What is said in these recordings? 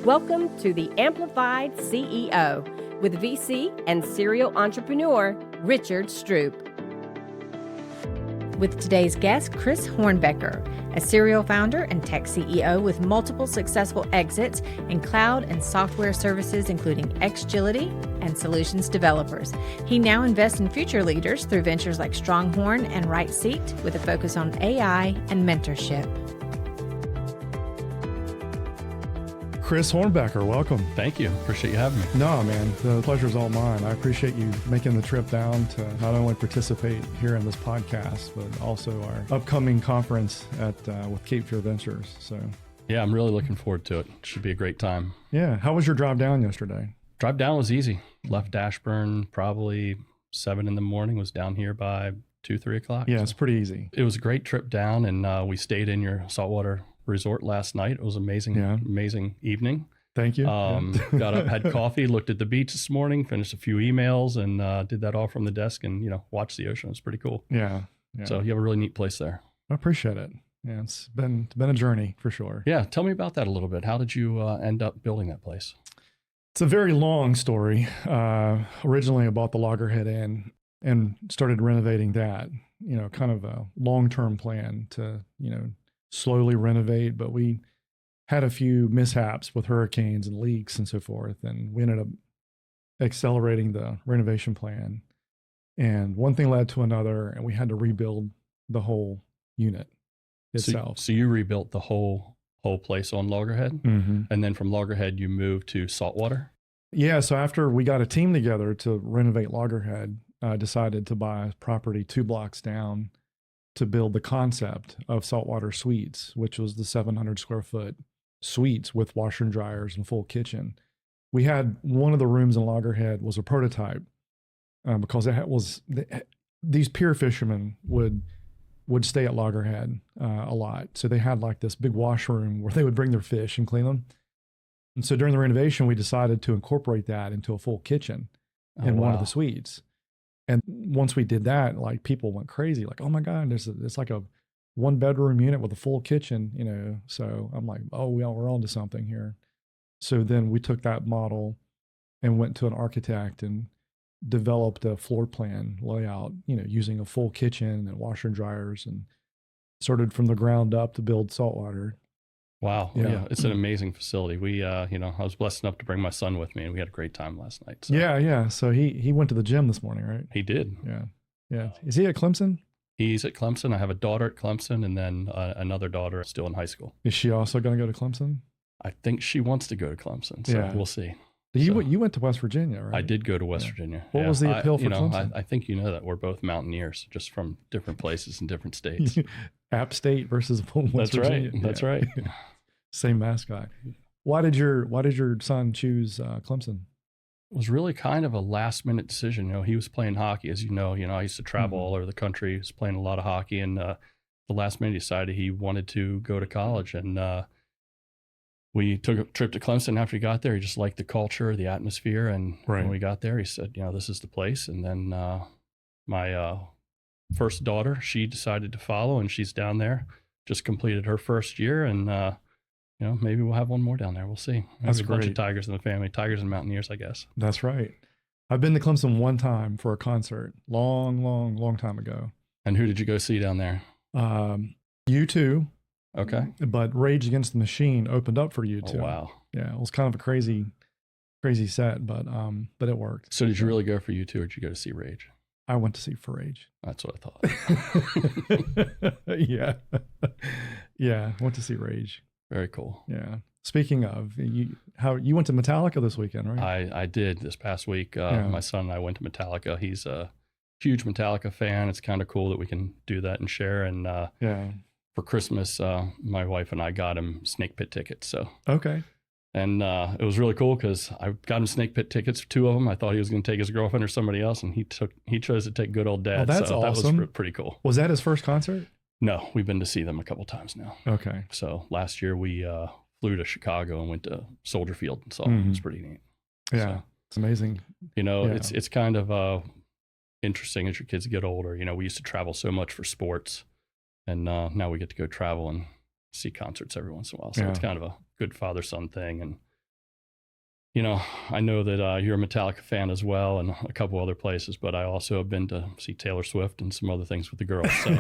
Welcome to the Amplified CEO with VC and serial entrepreneur Richard Stroupe. With today's guest, Chris Hornbecker, a serial founder and tech CEO with multiple successful exits in cloud and software services, including Xgility and Solutions Developers. He now invests in future leaders through ventures like Stronghorn and Right Seat, with a focus on AI and mentorship. Chris Hornbecker, welcome. Thank you. Appreciate you having me. No, man, the pleasure's all mine. I appreciate you making the trip down to not only participate here in this podcast, but also our upcoming conference at with Cape Fear Ventures. So, yeah, I'm really looking forward to it. Should be a great time. Yeah. How was your drive down yesterday? Drive down was easy. Left Ashburn probably 7 in the morning, was down here by 2, 3 o'clock. Yeah, it's pretty easy. It was a great trip down, and we stayed in your saltwater resort last night. It was amazing, amazing evening. Thank you. Got up, had coffee, looked at the beach this morning, finished a few emails, and did that all from the desk, and watched the ocean. It was pretty cool. Yeah. So you have a really neat place there. I appreciate it. Yeah, it's been a journey for sure. Yeah, tell me about that a little bit. How did you end up building that place? It's a very long story. Originally, I bought the Loggerhead Inn and started renovating that. Kind of a long-term plan to slowly renovate, but we had a few mishaps with hurricanes and leaks and so forth, and we ended up accelerating the renovation plan. And one thing led to another, and we had to rebuild the whole unit itself. So you rebuilt the whole place on Loggerhead, and then from Loggerhead you moved to saltwater? Yeah, so after we got a team together to renovate Loggerhead, I decided to buy a property 2 blocks down to build the concept of saltwater suites, which was the 700 square foot suites with washer and dryers and full kitchen. We had one of the rooms in Loggerhead was a prototype because these pier fishermen would stay at Loggerhead a lot. So they had like this big washroom where they would bring their fish and clean them. And so during the renovation, we decided to incorporate that into a full kitchen in one of the suites. And once we did that, like people went crazy, like, oh my God, it's like a 1-bedroom unit with a full kitchen, So I'm like, oh, we're on to something here. So then we took that model and went to an architect and developed a floor plan layout, using a full kitchen and washer and dryers, and started from the ground up to build saltwater. Wow. Yeah. It's an amazing facility. We, I was blessed enough to bring my son with me, and we had a great time last night. So. Yeah. So he went to the gym this morning, right? He did. Yeah. Is he at Clemson? He's at Clemson. I have a daughter at Clemson, and then another daughter still in high school. Is she also going to go to Clemson? I think she wants to go to Clemson, so we'll see. You went to West Virginia, right? I did go to West Virginia. What was the appeal for Clemson? I think you know that we're both mountaineers, just from different places and different states. App State versus West Virginia. That's right. Same mascot. Why did your son choose Clemson? It was really kind of a last minute decision. He was playing hockey, as you know. I used to travel all over the country. He was playing a lot of hockey, and the last minute he decided he wanted to go to college. And we took a trip to Clemson after he got there. He just liked the culture, the atmosphere. And when we got there, he said, this is the place. And then my first daughter, she decided to follow, and she's down there, just completed her first year. And maybe we'll have one more down there. We'll see. That's a bunch of Tigers in the family. Tigers and Mountaineers, I guess. That's right. I've been to Clemson one time for a concert, long time ago. And who did you go see down there? U2. Okay. But Rage Against the Machine opened up for U2. Oh, wow. Yeah, it was kind of a crazy set, but it worked. So did you really go for U2, or did you go to see Rage? I went to see for Rage. That's what I thought. Yeah. Went to see Rage. Very cool. Yeah. Speaking of, you went to Metallica this weekend, right? I did this past week. My son and I went to Metallica. He's a huge Metallica fan. It's kind of cool that we can do that and share. And for Christmas, my wife and I got him Snake Pit tickets. So okay. And it was really cool because I got him Snake Pit tickets, 2 of them. I thought he was going to take his girlfriend or somebody else, and he chose to take good old dad. Oh, that's awesome. That was pretty cool. Was that his first concert? No, we've been to see them a couple times now. Okay. So last year we flew to Chicago and went to Soldier Field and saw them. It was pretty neat. Yeah, it's amazing. It's kind of interesting as your kids get older. We used to travel so much for sports, and now we get to go travel and see concerts every once in a while. So it's kind of a good father-son thing. And I know that you're a Metallica fan as well, and a couple other places, but I also have been to see Taylor Swift and some other things with the girls. So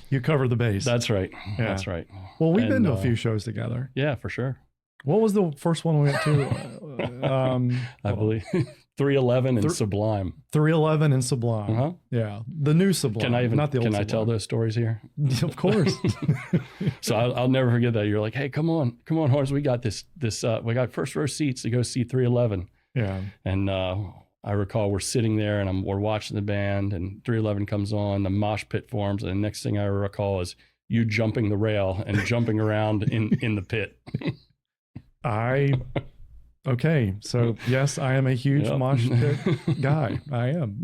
you cover the base. That's right. Yeah. That's right. Well, we've been to a few shows together. Yeah, for sure. What was the first one we went to? I believe 311 and Sublime. 311 and Sublime. Uh-huh. Yeah, the new Sublime. Not the old. Can I tell those stories here? Of course. So I'll never forget that. You're like, hey, come on, Horns. We got this. We got first row seats to go see 311. Yeah. And I recall we're sitting there and we're watching the band, and 311 comes on. The mosh pit forms, and the next thing I recall is you jumping the rail and jumping around in the pit. Okay, so yes, I am a huge mosh pit guy. I am.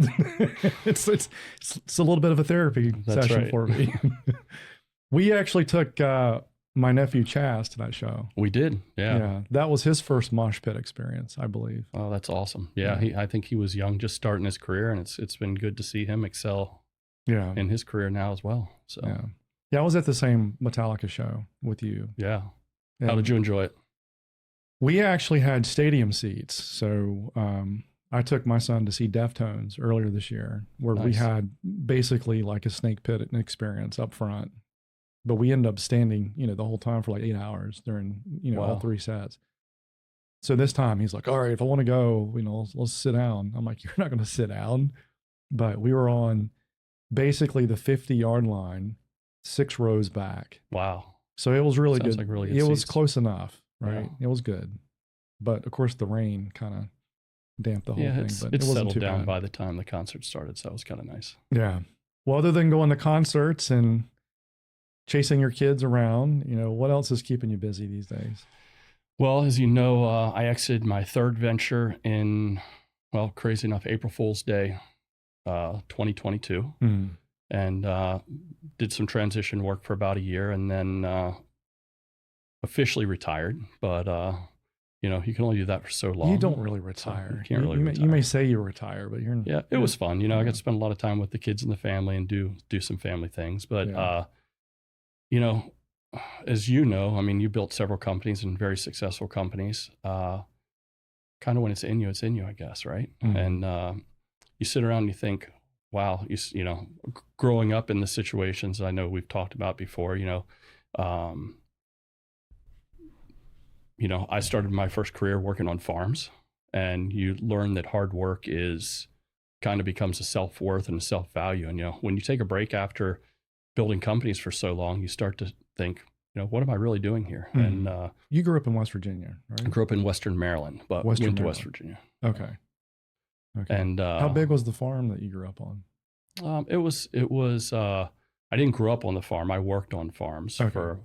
It's a little bit of a therapy session for me. We actually took my nephew Chaz to that show. We did, yeah. That was his first mosh pit experience, I believe. Oh, that's awesome. Yeah, I think he was young, just starting his career, and it's been good to see him excel. Yeah. In his career now as well. So yeah, I was at the same Metallica show with you. Yeah. How did you enjoy it? We actually had stadium seats. So I took my son to see Deftones earlier this year, where we had basically like a snake pit experience up front. But we ended up standing, the whole time for like 8 hours during, all three sets. So this time he's like, all right, if I want to go, let's sit down. I'm like, you're not going to sit down. But we were on basically the 50-yard line, 6 rows back. Wow. So it was really Sounds good. Like really good it seats. Was close enough, right? Yeah. It was good. But of course the rain kind of damped the whole thing. But it wasn't settled too down bad. by the time the concert started, so that was kind of nice. Yeah. Well, other than going to concerts and chasing your kids around, what else is keeping you busy these days? Well, as you know, I exited my third venture in, crazy enough, April Fool's Day, 2022. Mm. And did some transition work for about a year, and then officially retired. But you can only do that for so long. You don't really retire. You can't really retire. You may say you retire, but you're. Yeah, it was fun. I got to spend a lot of time with the kids and the family and do some family things. But as you know, you built several companies and very successful companies. Kind of when it's in you, I guess, right? Mm-hmm. And you sit around and you think, wow, growing up in the situations I know we've talked about before, I started my first career working on farms, and you learn that hard work kind of becomes a self-worth and a self-value. And, when you take a break after building companies for so long, you start to think, what am I really doing here? Mm-hmm. And you grew up in West Virginia, right? I grew up in Western Maryland, but went to West Virginia. Okay. And how big was the farm that you grew up on? It was. I didn't grow up on the farm. I worked on farms for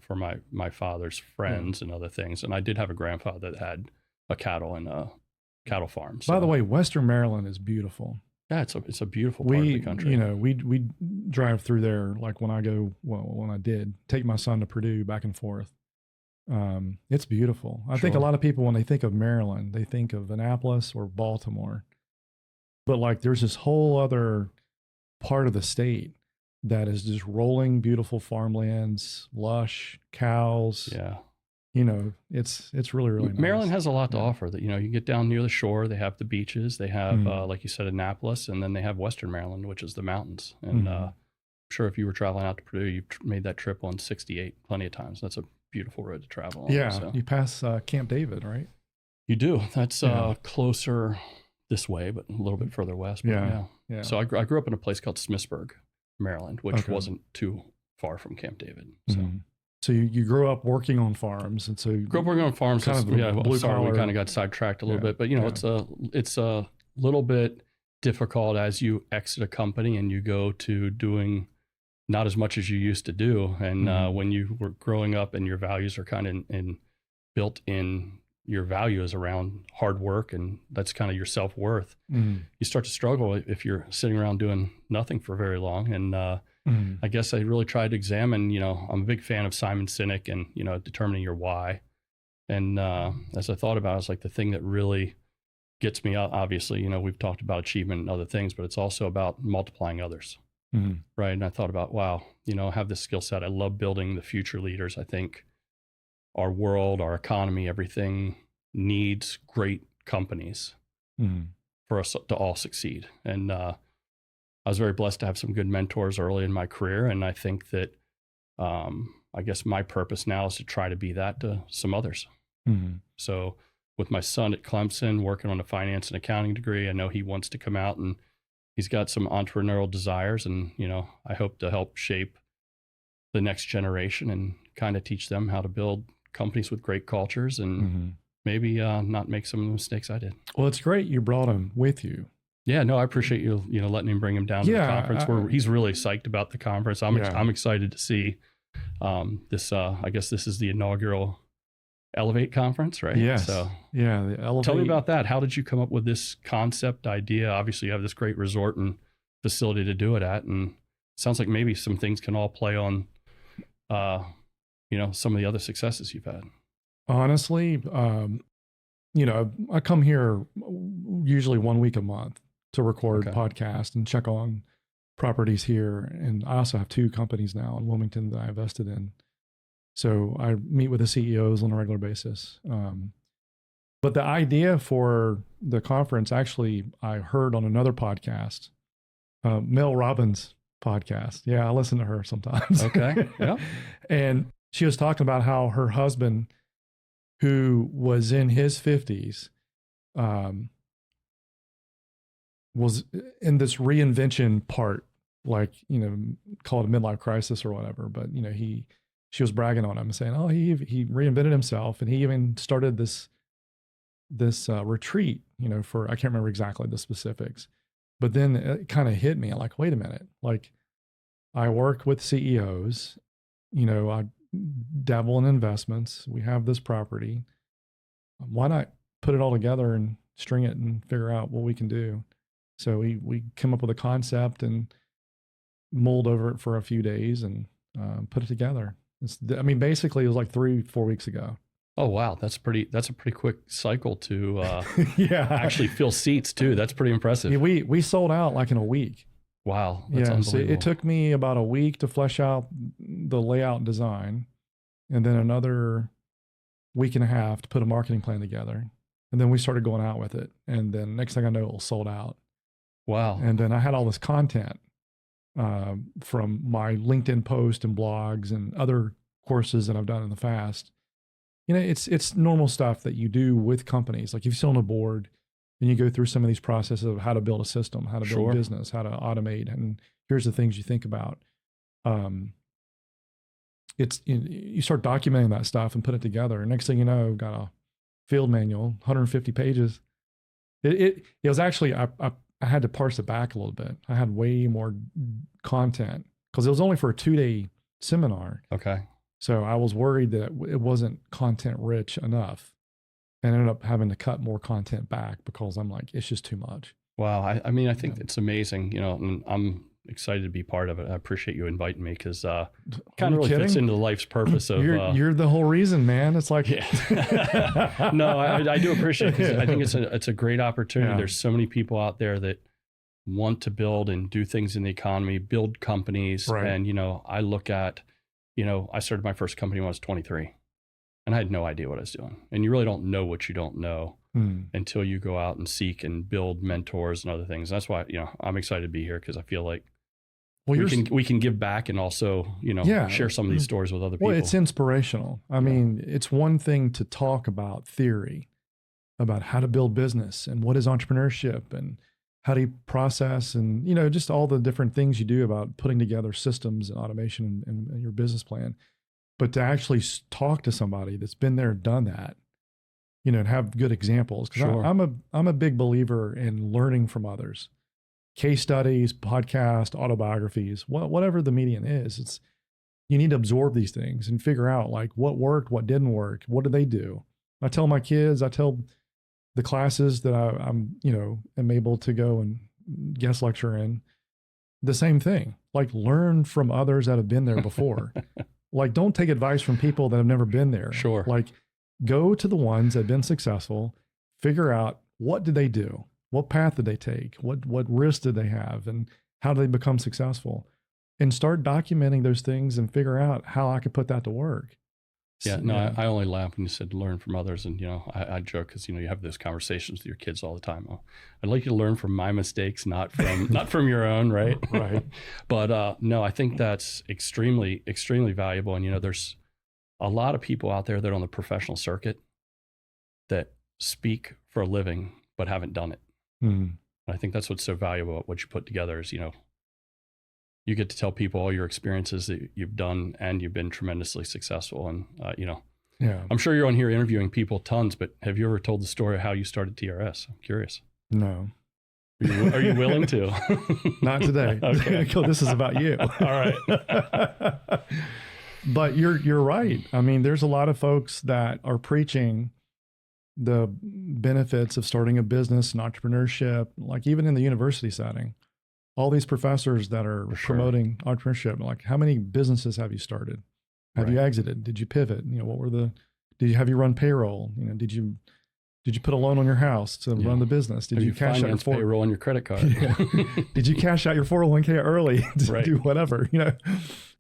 my father's friends and other things. And I did have a grandfather that had a cattle farm. So. By the way, Western Maryland is beautiful. Yeah, it's a beautiful part of the country. We drive through there like when I did take my son to Purdue back and forth. It's beautiful. I think a lot of people, when they think of Maryland, they think of Annapolis or Baltimore. But like there's this whole other part of the state that is just rolling beautiful farmlands, lush cows. Yeah. It's really, really nice. Maryland has a lot to offer. That you get down near the shore, they have the beaches, they have like you said, Annapolis, and then they have Western Maryland, which is the mountains. And I'm sure if you were traveling out to Purdue, you've made that trip on 68 plenty of times. That's a beautiful road to travel on. Yeah, so. You pass Camp David, right? You do. That's closer this way, but a little bit further west. But yeah. So I grew up in a place called Smithsburg, Maryland, which wasn't too far from Camp David. So. Mm-hmm. So you grew up working on farms, and so grew up working on farms. Kind of blue collar. We kind of got sidetracked a little bit, but it's a little bit difficult as you exit a company and you go to doing not as much as you used to do. And when you were growing up and your values are kind of built in, your value is around hard work, and that's kind of your self-worth. You start to struggle if you're sitting around doing nothing for very long. And I guess I really tried to examine, I'm a big fan of Simon Sinek and, determining your why. And as I thought about it, it's like the thing that really gets me out. Obviously, we've talked about achievement and other things, but it's also about multiplying others. Right. And I thought about, wow, I have this skill set. I love building the future leaders. I think our world, our economy, everything needs great companies Mhm. for us to all succeed. And I was very blessed to have some good mentors early in my career. And I think that I guess my purpose now is to try to be that to some others. Mhm. So with my son at Clemson, working on a finance and accounting degree, I know he wants to come out and he's got some entrepreneurial desires. And, I hope to help shape the next generation and kind of teach them how to build companies with great cultures and Mhm. maybe not make some of the mistakes I did. Well, it's great you brought him with you. Yeah, no, I appreciate you, letting him bring him down to the conference. He's really psyched about the conference. I'm excited to see this. I guess this is the inaugural Elevate conference, right? Yes. So yeah, the Elevate. tell me about that. How did you come up with this concept idea? Obviously, you have this great resort and facility to do it at, and it sounds like maybe some things can all play on, some of the other successes you've had. Honestly, I come here usually 1 week a month to record podcasts and check on properties here. And I also have 2 companies now in Wilmington that I invested in. So I meet with the CEOs on a regular basis. But the idea for the conference, actually, I heard on another podcast, Mel Robbins' podcast. Yeah, I listen to her sometimes. Okay. Yeah. And she was talking about how her husband, who was in his 50s, was in this reinvention part, like, call it a midlife crisis or whatever. But, she was bragging on him and saying, oh, he reinvented himself. And he even started this retreat, for, I can't remember exactly the specifics, but then it kind of hit me like, wait a minute, like I work with CEOs, I dabble in investments. We have this property. Why not put it all together and string it and figure out what we can do? So we come up with a concept and mulled over it for a few days and put it together. Basically it was like 3-4 weeks ago. Oh, wow. That's a pretty quick cycle to actually fill seats too. That's pretty impressive. Yeah, we sold out like in a week. Wow. That's unbelievable. So it took me about a week to flesh out the layout and design, and then another week and a half to put a marketing plan together. And then we started going out with it. And then next thing I know, it was sold out. Wow. And then I had all this content from my LinkedIn post and blogs and other courses that I've done in the past. It's normal stuff that you do with companies. Like if you sit on a board and you go through some of these processes of how to build a system, how to build a business, how to automate, and here's the things you think about. You start documenting that stuff and put it together. And next thing you know, got a field manual, 150 pages. It was actually, I had to parse it back a little bit. I had way more content because it was only for a 2-day seminar. Okay. So I was worried that it wasn't content rich enough, and ended up having to cut more content back because I'm like, it's just too much. Wow. I think it's amazing, and I'm excited to be part of it. I appreciate you inviting me because kind of really fits into life's purpose of you're the whole reason, man. It's like no, I do appreciate it because I think it's a great opportunity. Yeah. There's so many people out there that want to build and do things in the economy, build companies. Right. And I look at, I started my first company when I was 23 and I had no idea what I was doing. And you really don't know what you don't know until you go out and seek and build mentors and other things. That's why, I'm excited to be here because I feel like we can give back and also, share some of these stories with other people. Well, it's inspirational. I mean, it's one thing to talk about theory, about how to build business and what is entrepreneurship and how do you process and, just all the different things you do about putting together systems and automation and your business plan. But to actually talk to somebody that's been there, done that, and have good examples. Because I'm a big believer in learning from others. Case studies, podcast, autobiographies, whatever the medium is, you need to absorb these things and figure out like what worked, what didn't work, what did they do. I tell my kids, I tell the classes that I'm am able to go and guest lecture in, the same thing. Like learn from others that have been there before. Like don't take advice from people that have never been there. Sure. Like go to the ones that have been successful, figure out what did they do? What path did they take? What risks did they have? And how did they become successful? And start documenting those things and figure out how I could put that to work. Yeah, no, I only laugh when you said learn from others. And, I joke because, you have those conversations with your kids all the time. Oh, I'd like you to learn from my mistakes, not from your own, right? Right. But no, I think that's extremely, extremely valuable. And, there's a lot of people out there that are on the professional circuit that speak for a living but haven't done it. Mm. I think that's what's so valuable about what you put together is, you get to tell people all your experiences that you've done, and you've been tremendously successful. And, Yeah. I'm sure you're on here interviewing people tons, but have you ever told the story of how you started TRS? I'm curious. No. Are you willing to? Not today. Okay. This is about you. All right. But you're right. I mean, there's a lot of folks that are preaching the benefits of starting a business and entrepreneurship, like even in the university setting. All these professors that are promoting entrepreneurship, like how many businesses have you started? Have you exited? Did you pivot? What were have you run payroll? Did you put a loan on your house to run the business? Did you cash out your payroll on your credit card? Did you cash out your 401k early to do whatever?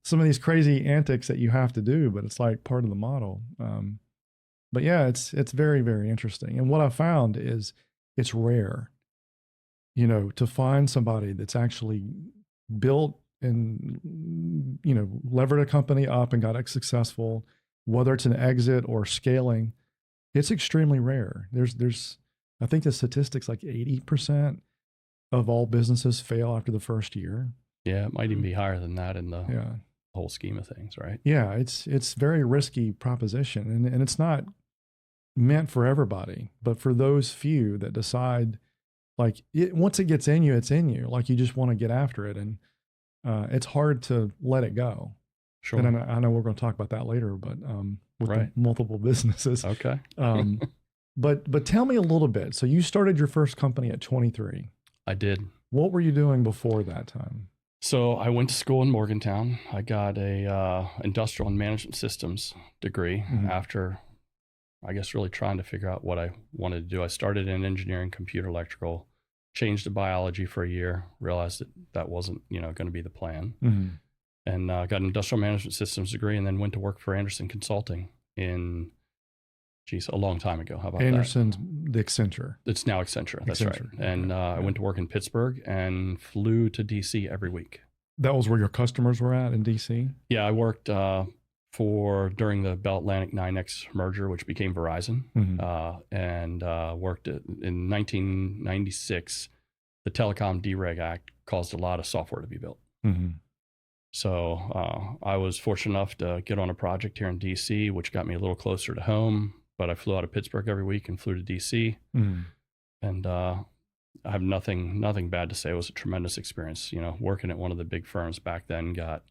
Some of these crazy antics that you have to do, but it's like part of the model. But yeah, it's very, very interesting. And what I found is it's rare, to find somebody that's actually built and, levered a company up and got it successful, whether it's an exit or scaling. It's extremely rare. I think the statistics like 80% of all businesses fail after the first year. Yeah, it might even be higher than that in the whole scheme of things, right? Yeah, it's very risky proposition, and it's not meant for everybody, but for those few that decide, like once it gets in you, it's in you. Like you just want to get after it, and it's hard to let it go. Sure. And I know we're going to talk about that later, but with the multiple businesses. Okay. But tell me a little bit. So you started your first company at 23. I did. What were you doing before that time? So I went to school in Morgantown. I got a industrial and management systems degree after, I guess, really trying to figure out what I wanted to do. I started in engineering, computer electrical, changed to biology for a year, realized that wasn't, going to be the plan. And got an industrial management systems degree, and then went to work for Anderson Consulting in, a long time ago. How about Anderson's the Accenture. It's now Accenture. That's right. And I went to work in Pittsburgh and flew to DC every week. That was where your customers were at in DC? Yeah, I worked during the Bell Atlantic 9X merger, which became Verizon, and worked in 1996. The Telecom Dereg Act caused a lot of software to be built. So I was fortunate enough to get on a project here in DC, which got me a little closer to home. But I flew out of Pittsburgh every week and flew to DC, and I have nothing bad to say. It was a tremendous experience. Working at one of the big firms back then, got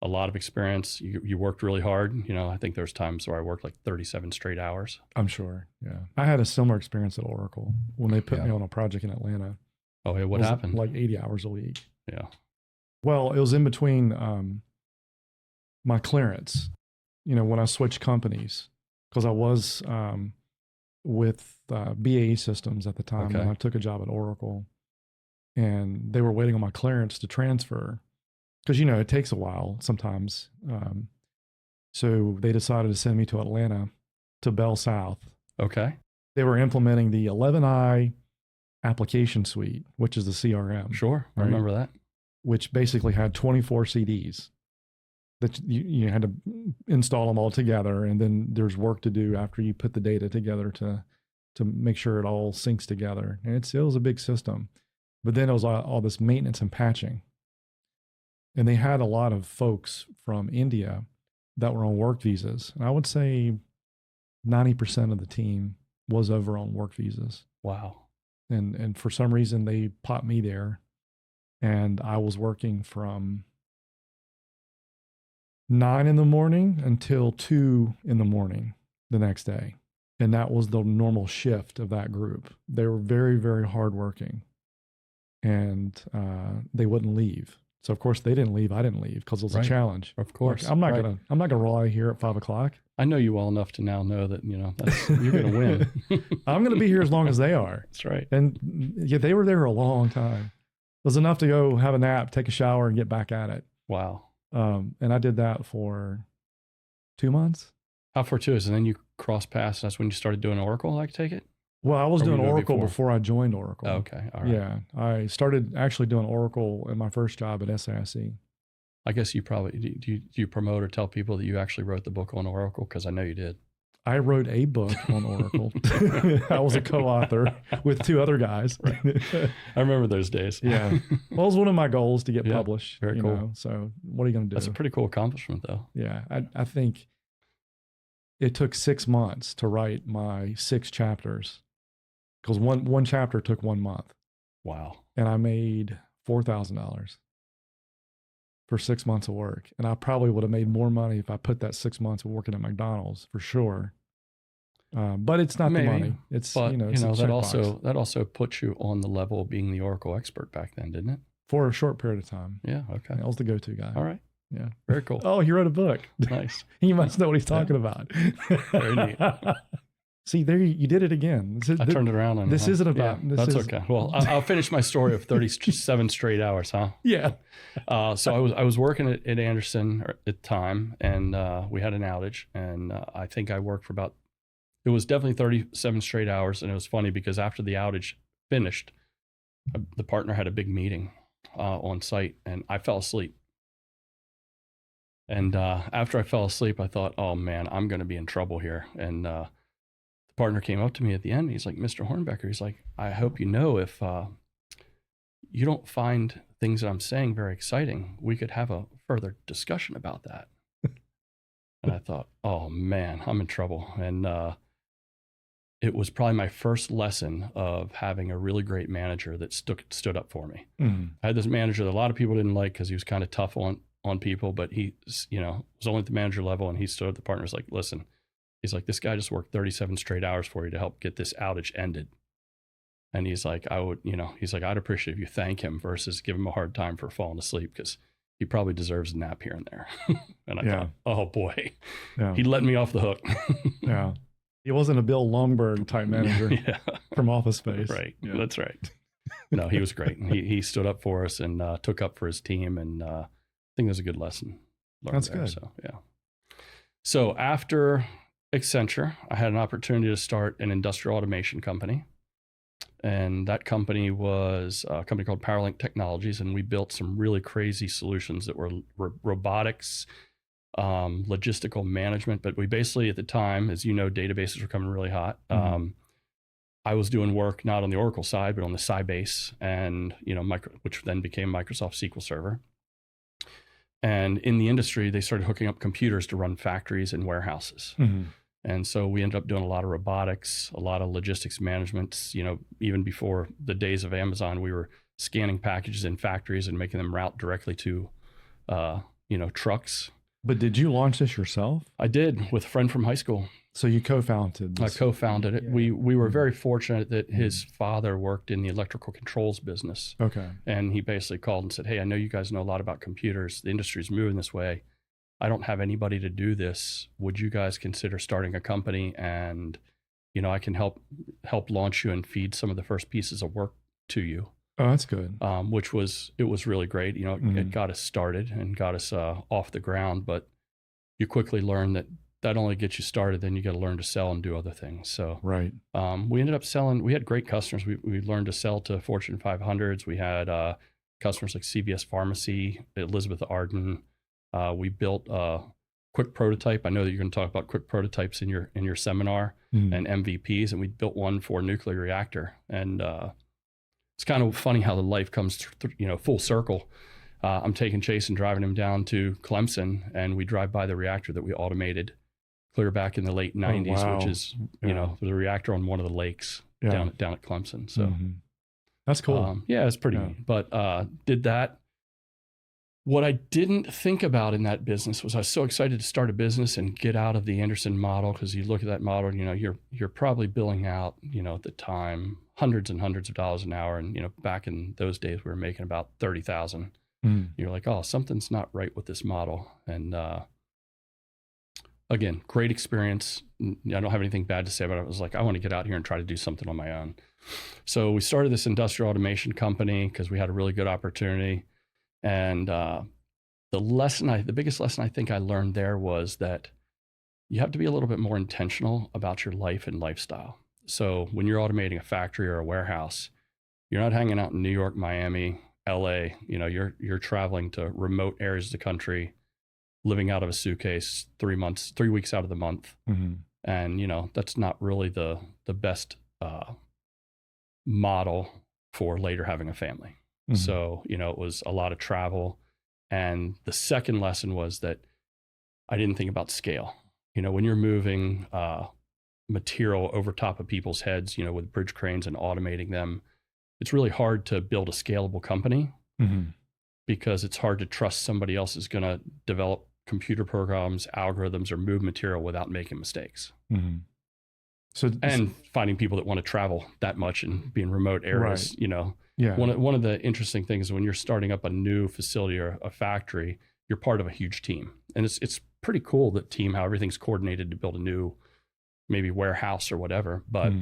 a lot of experience. You worked really hard. I think there's times where I worked like 37 straight hours. I'm sure. Yeah, I had a similar experience at Oracle when they put me on a project in Atlanta. Oh, hey, what happened? Like 80 hours a week. Yeah. Well, it was in between my clearance. When I switched companies. Because I was with BAE Systems at the time, and I took a job at Oracle, and they were waiting on my clearance to transfer. Because, it takes a while sometimes. So they decided to send me to Atlanta to Bell South. Okay. They were implementing the 11i application suite, which is the CRM. Sure. I remember that. Which basically had 24 CDs. That you had to install them all together, and then there's work to do after you put the data together to make sure it all syncs together. And it was a big system, but then it was all this maintenance and patching. And they had a lot of folks from India that were on work visas, and I would say 90% of the team was over on work visas. Wow! And for some reason they popped me there, and I was working from 9 in the morning until 2 in the morning the next day. And that was the normal shift of that group. They were very, very hardworking, and they wouldn't leave. So of course they didn't leave. I didn't leave because it was a challenge. Of course. Like, I'm not gonna rely here at 5 o'clock. I know you well enough to now know that, you're going to win. I'm going to be here as long as they are. That's right. And yeah, they were there a long time. It was enough to go have a nap, take a shower, and get back at it. Wow. And I did that for 2 months. How fortuitous. And then you cross paths. That's when you started doing Oracle, I take it? Well, I was Or were doing you doing Oracle before? before I joined Oracle. Oh, okay. All right. Yeah. I started actually doing Oracle in my first job at SAIC. I guess you probably, do you promote or tell people that you actually wrote the book on Oracle? Because I know you did. I wrote a book on Oracle. I was a co-author with 2 other guys. I remember those days. Yeah. Well, it was one of my goals to get Yeah, published. very cool. Know, so what are you going to do? That's a pretty cool accomplishment, though. Yeah. I think it took 6 months to write my 6 chapters because one chapter took 1 month. Wow. And I made $4,000 for 6 months of work. And I probably would have made more money if I put that 6 months of working at McDonald's for sure. But it's not Maybe, the money. It's, But, it's a that checkbox. also put you on the level of being the Oracle expert back then, didn't it? For a short period of time. Yeah. Okay. I was the go-to guy. All right. Yeah. Very cool. Oh, he wrote a book. Nice. He must know what he's talking about. Very neat. See, there you did it again. I turned it around on you. This huh? isn't about. Yeah, this that's is, okay. Well, I'll finish my story of 37 straight hours, huh? Yeah. So I was working at Anderson at the time, and we had an outage, and I think I worked for about, it was definitely 37 straight hours, and it was funny because after the outage finished, the partner had a big meeting on site, and I fell asleep. And after I fell asleep, I thought, oh man, I'm going to be in trouble here. And the partner came up to me at the end. He's like, Mr. Hornbecker, he's like, I hope you know if you don't find things that I'm saying very exciting, we could have a further discussion about that. And I thought, oh man, I'm in trouble. And it was probably my first lesson of having a really great manager that stood up for me. Mm. I had this manager that a lot of people didn't like because he was kind of tough on people, but he, was only at the manager level, and he stood up. The partner's like, listen, he's like, this guy just worked 37 straight hours for you to help get this outage ended. And he's like, I'd appreciate if you thank him versus give him a hard time for falling asleep because he probably deserves a nap here and there. And I thought, oh boy, he let me off the hook. Yeah. He wasn't a Bill Longberg type manager from Office Space. Right. Yeah. That's right. No, he was great. He stood up for us and took up for his team. And I think it was a good lesson learned. That's there. good. So, yeah. So after Accenture, I had an opportunity to start an industrial automation company. And that company was a company called PowerLink Technologies. And we built some really crazy solutions that were robotics, logistical management. But we basically, at the time, as you know, databases were coming really hot. Mm-hmm. I was doing work not on the Oracle side, but on the Sybase and, which then became Microsoft SQL Server. And in the industry, they started hooking up computers to run factories and warehouses. Mm-hmm. And so we ended up doing a lot of robotics, a lot of logistics management. Even before the days of Amazon, we were scanning packages in factories and making them route directly to, trucks. But did you launch this yourself? I did, with a friend from high school. So you co-founded this? I co-founded it. Yeah. We were very fortunate that his father worked in the electrical controls business. Okay. And he basically called and said, hey, I know you guys know a lot about computers. The industry's moving this way. I don't have anybody to do this. Would you guys consider starting a company? And, I can help launch you and feed some of the first pieces of work to you. Oh, that's good. It was really great. It got us started and got us off the ground, but you quickly learn that only gets you started. Then you got to learn to sell and do other things. So right. We ended up selling. We had great customers. We learned to sell to Fortune 500s. We had customers like CVS Pharmacy, Elizabeth Arden. We built a quick prototype. I know that you're going to talk about quick prototypes in your seminar and MVPs, and we built one for a nuclear reactor. And it's kind of funny how the life comes full circle. I'm taking Chase and driving him down to Clemson, and we drive by the reactor that we automated clear back in the late 90s, which is the reactor on one of the lakes down at Clemson. So that's cool. It's pretty neat. But did that. What I didn't think about in that business was I was so excited to start a business and get out of the Anderson model, because you look at that model, you're probably billing out, at the time, hundreds and hundreds of dollars an hour. And, back in those days, we were making about 30,000. You're like, oh, something's not right with this model. And again, great experience. I don't have anything bad to say about it. I was like, I want to get out here and try to do something on my own. So we started this industrial automation company because we had a really good opportunity. And the biggest lesson I think I learned there was that you have to be a little bit more intentional about your life and lifestyle. So when you're automating a factory or a warehouse, you're not hanging out in New York, Miami, LA. You're traveling to remote areas of the country, living out of a suitcase 3 weeks out of the month. Mm-hmm. And, that's not really the best model for later having a family. Mm-hmm. So, it was a lot of travel. And the second lesson was that I didn't think about scale. When you're moving material over top of people's heads, with bridge cranes and automating them, it's really hard to build a scalable company mm-hmm. because it's hard to trust somebody else is going to develop computer programs, algorithms, or move material without making mistakes. Mm-hmm. And finding people that want to travel that much and be in remote areas, right. Yeah. One of the interesting things is when you're starting up a new facility or a factory, you're part of a huge team. And it's pretty cool, that team, how everything's coordinated to build a new, maybe warehouse or whatever. But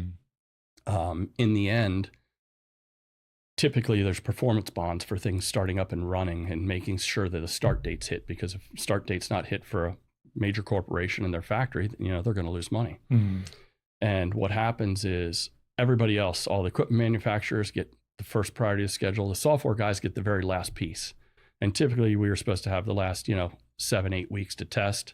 in the end, typically there's performance bonds for things starting up and running and making sure that the start date's hit, because if start date's not hit for a major corporation in their factory, they're going to lose money. Mm-hmm. And what happens is everybody else, all the equipment manufacturers get the first priority of schedule. The software guys get the very last piece. And typically we were supposed to have the last, 7-8 weeks to test.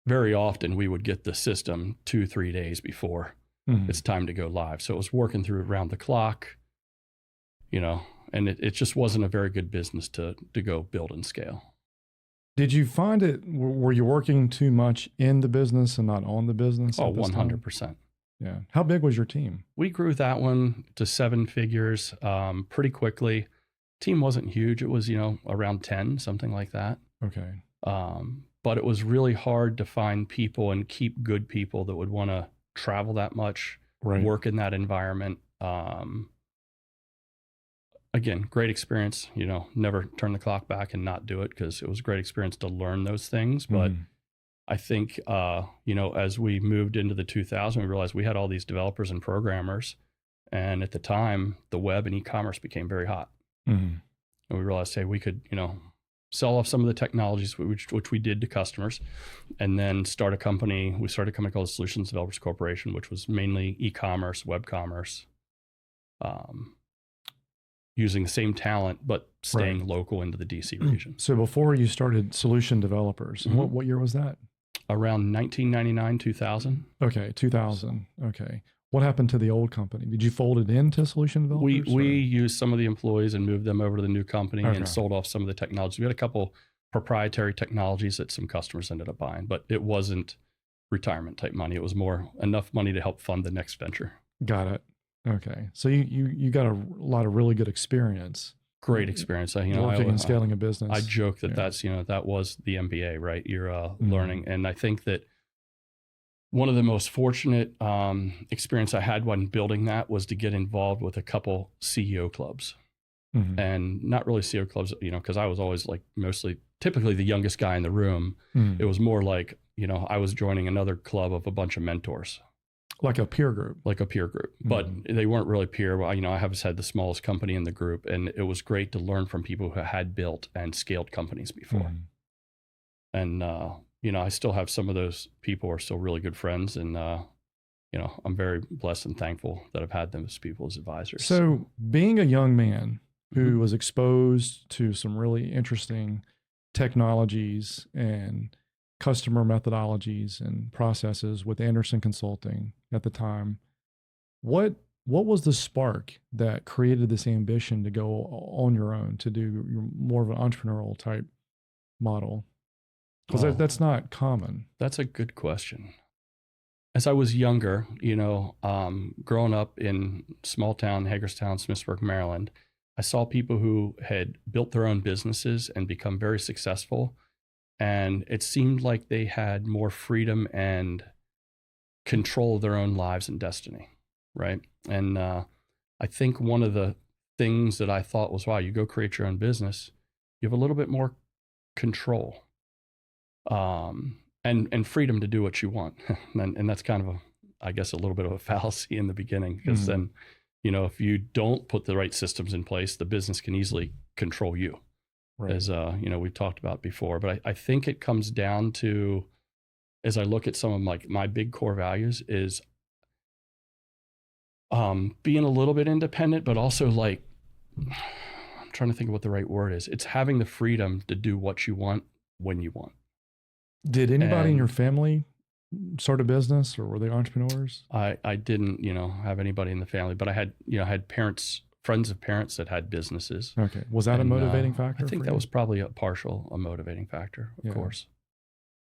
Very often we would get the system 2-3 days before it's time to go live. So it was working through around the clock, and it just wasn't a very good business to go build and scale. Did you find were you working too much in the business and not on the business? Oh, 100%. Yeah. How big was your team? We grew that one to 7 figures pretty quickly. Team wasn't huge. It was, around 10, something like that. Okay. But it was really hard to find people and keep good people that would want to travel that much, right. work in that environment. Again, great experience, never turn the clock back and not do it, because it was a great experience to learn those things. But I think, as we moved into the 2000s, we realized we had all these developers and programmers. And at the time, the web and e-commerce became very hot. Mm-hmm. And we realized, hey, we could, sell off some of the technologies, which we did to customers, and then start a company. We started a company called Solutions Developers Corporation, which was mainly e-commerce, web commerce, using the same talent, but staying right. local into the DC region. So before you started Solution Developers, what year was that? Around 1999, 2000. Okay, 2000. Okay. What happened to the old company? Did you fold it into Solution Developers? We used some of the employees and moved them over to the new company and sold off some of the technologies. We had a couple proprietary technologies that some customers ended up buying, but it wasn't retirement type money. It was more enough money to help fund the next venture. Got it. Okay. So you got a lot of really good experience. Great experience. Working and scaling a business. I joke that that's, that was the MBA, right? You're learning. And I think that one of the most fortunate experience I had when building that was to get involved with a couple CEO clubs. And not really CEO clubs, because I was always typically the youngest guy in the room. It was more like, I was joining another club of a bunch of mentors. Like a peer group. But they weren't really peer. I have had the smallest company in the group, and it was great to learn from people who had built and scaled companies before. And, I still have some of those people who are still really good friends, and, I'm very blessed and thankful that I've had them as people as advisors. So being a young man who was exposed to some really interesting technologies and customer methodologies and processes with Anderson Consulting at the time, what was the spark that created this ambition to go on your own, to do more of an entrepreneurial type model? Because that's not common. That's a good question. As I was younger, growing up in small town, Hagerstown, Smithsburg, Maryland, I saw people who had built their own businesses and become very successful. And it seemed like they had more freedom and control of their own lives and destiny, right? And I think one of the things that I thought was, wow, you go create your own business, you have a little bit more control and freedom to do what you want. And that's kind of I guess a little bit of a fallacy in the beginning, because then, if you don't put the right systems in place, the business can easily control you. Right. As we've talked about before. But I think it comes down to as I look at some of my big core values is being a little bit independent, but also like, I'm trying to think of what the right word is. It's having the freedom to do what you want when you want. Did anybody in your family start a business, or were they entrepreneurs? I didn't, have anybody in the family, but I had parents, friends of parents that had businesses. Okay. Was that a motivating factor? I think that was probably a motivating factor, of course.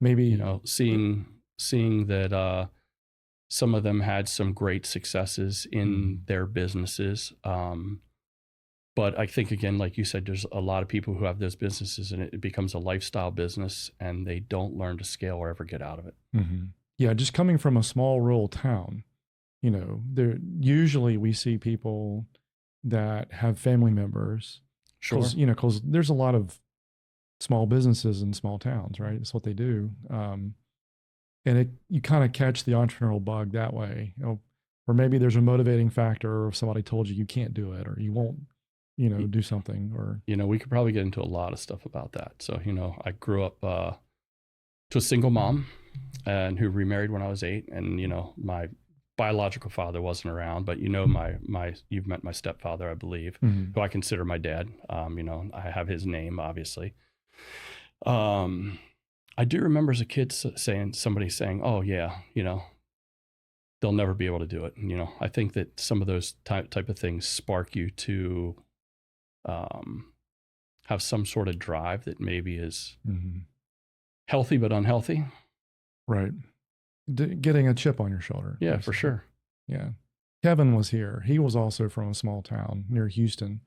Maybe, seeing that some of them had some great successes in their businesses. But I think, again, like you said, there's a lot of people who have those businesses and it becomes a lifestyle business and they don't learn to scale or ever get out of it. Mm-hmm. Yeah. Just coming from a small rural town, there usually we see people that have family members. Sure. Because there's a lot of small businesses in small towns, right? It's what they do. And you kind of catch the entrepreneurial bug that way, or maybe there's a motivating factor, or if somebody told you can't do it, or you won't, do something, or. We could probably get into a lot of stuff about that. So, I grew up to a single mom and who remarried when I was 8. And, my biological father wasn't around, but, you've met my stepfather, I believe, mm-hmm. who I consider my dad. I have his name, obviously. I do remember as a kid somebody saying, oh yeah, they'll never be able to do it. And, I think that some of those type of things spark you to have some sort of drive that maybe is mm-hmm. healthy but unhealthy. Right. Getting a chip on your shoulder. Yeah, basically. For sure. Yeah. Kevin was here. He was also from a small town near Houston.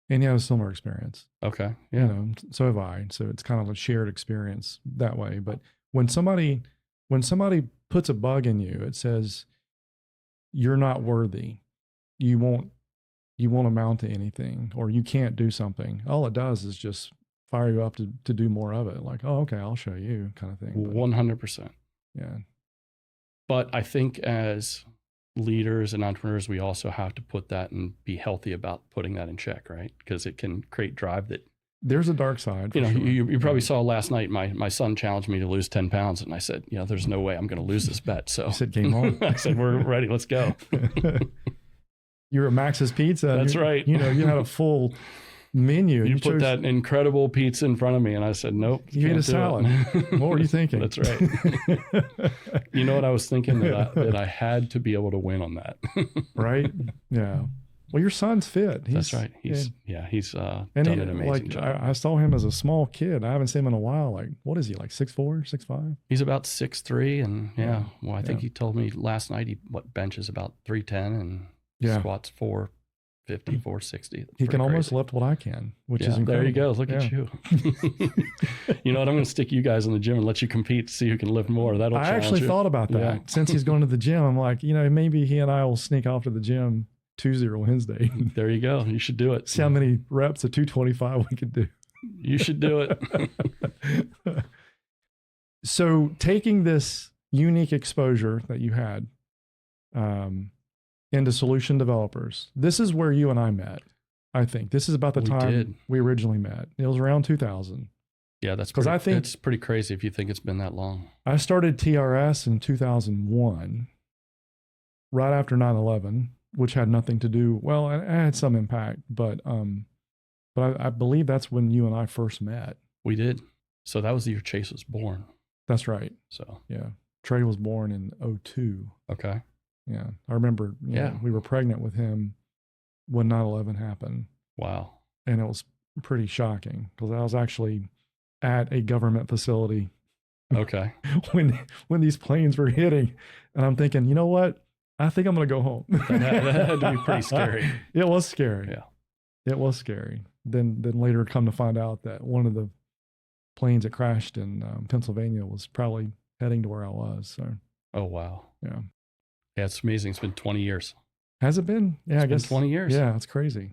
And he had a similar experience. Okay. Yeah. So have I. So it's kind of a shared experience that way. But when somebody puts a bug in you, it says you're not worthy. You won't amount to anything, or you can't do something. All it does is just fire you up to do more of it. Like, oh, okay, I'll show you, kind of thing. 100%. Yeah. But I think as leaders and entrepreneurs, we also have to put that and be healthy about putting that in check, right? Because it can create drive that. There's a dark side. Sure. You probably saw last night, my son challenged me to lose 10 pounds. And I said, there's no way I'm going to lose this bet. So you said game on. I said, we're ready. Let's go. You were at Max's Pizza. That's right. You had a full menu. You put that incredible pizza in front of me, and I said, nope. You ate a salad. What were you thinking? That's right. You know what I was thinking? That I had to be able to win on that. Right? Yeah. Well, your son's fit. That's right. He's done an amazing job. I saw him as a small kid. I haven't seen him in a while. Like, what is he, like 6'4", 6'5"? He's about 6'3", and I think he told me last night he benches about 310 and squats 450, 460. He can almost lift what I can, which is incredible. There you go. Look at you. You know what? I'm going to stick you guys in the gym and let you compete to see who can lift more. I actually thought about that. Yeah. Since he's going to the gym, I'm like, maybe he and I will sneak off to the gym Tuesday or Wednesday. There you go. You should do it. See how many reps at 225 we could do. You should do it. So taking this unique exposure that you had into solution developers, this is where you and I met. I think this is about the time we originally met. It was around 2000. Yeah, that's because I think it's pretty crazy if you think it's been that long. I started TRS in 2001, right after 9/11, which had nothing to do. Well, it had some impact, but I believe that's when you and I first met. We did. So that was the year Chase was born. That's right. So yeah, Trey was born in 2002. Okay. Yeah, I remember. We were pregnant with him when 9/11 happened. Wow. And it was pretty shocking because I was actually at a government facility. Okay. when these planes were hitting, and I'm thinking, you know what? I think I'm going to go home. that had to be pretty scary. It was scary. Yeah. It was scary. Then later come to find out that one of the planes that crashed in Pennsylvania was probably heading to where I was. So. Oh, wow. Yeah. Yeah, it's amazing. It's been 20 years. Has it been? Yeah, I guess 20 years. Yeah, it's crazy.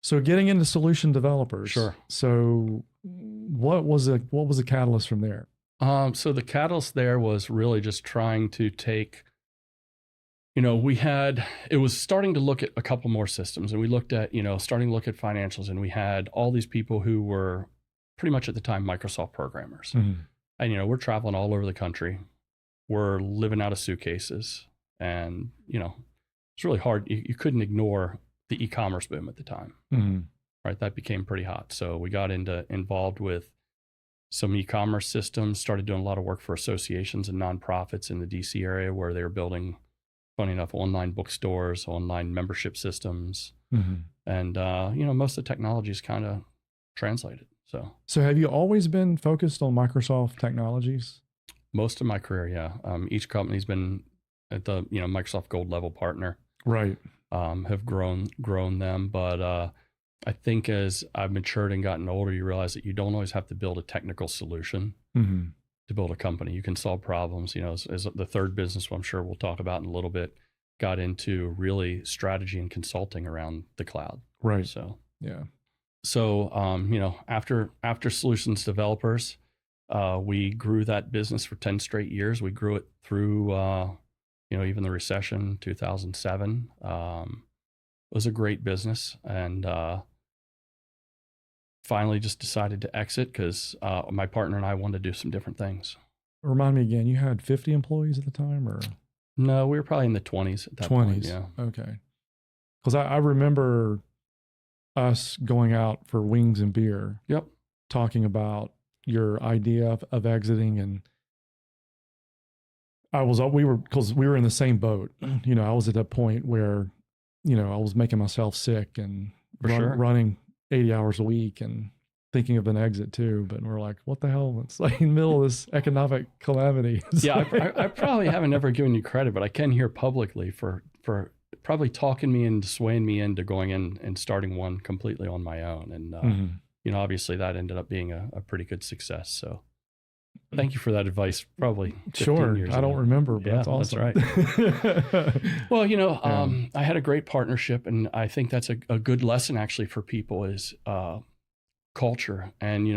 So getting into solution developers. Sure. So what was the catalyst from there? So the catalyst there was really just trying to take, it was starting to look at a couple more systems, and we looked at, starting to look at financials, and we had all these people who were pretty much at the time Microsoft programmers. Mm-hmm. And, we're traveling all over the country, were living out of suitcases. And, it's really hard. You couldn't ignore the e-commerce boom at the time, right? That became pretty hot. So we got involved with some e-commerce systems, started doing a lot of work for associations and nonprofits in the DC area where they were building, funny enough, online bookstores, online membership systems. And, most of the technology is kind of translated. So have you always been focused on Microsoft technologies? Most of my career, yeah. Each company's been at the, Microsoft Gold level partner. Right. Have grown them. But I think as I've matured and gotten older, you realize that you don't always have to build a technical solution to build a company. You can solve problems. As the third business, I'm sure we'll talk about in a little bit, got into really strategy and consulting around the cloud. Right. So, yeah. So, after Solutions Developers, we grew that business for 10 straight years. We grew it through, even the recession, 2007. It was a great business, and finally just decided to exit because my partner and I wanted to do some different things. Remind me again, you had 50 employees at the time, or? No, we were probably in the 20s at that 20s. point. Yeah. Okay. Because I remember us going out for wings and beer. Yep. Talking about your idea of exiting, and we were in the same boat. I was at that point where, I was making myself sick and running 80 hours a week and thinking of an exit too. But we're like, what the hell? It's like in the middle of this economic calamity. Yeah, I probably haven't ever given you credit, but I can hear publicly for probably talking me into swaying me into going in and starting one completely on my own. And, obviously that ended up being a pretty good success. So thank you for that advice. Probably 15 years I don't ago. remember, but that's awesome. That's right. Well, I had a great partnership, and I think that's a good lesson actually for people is culture. And,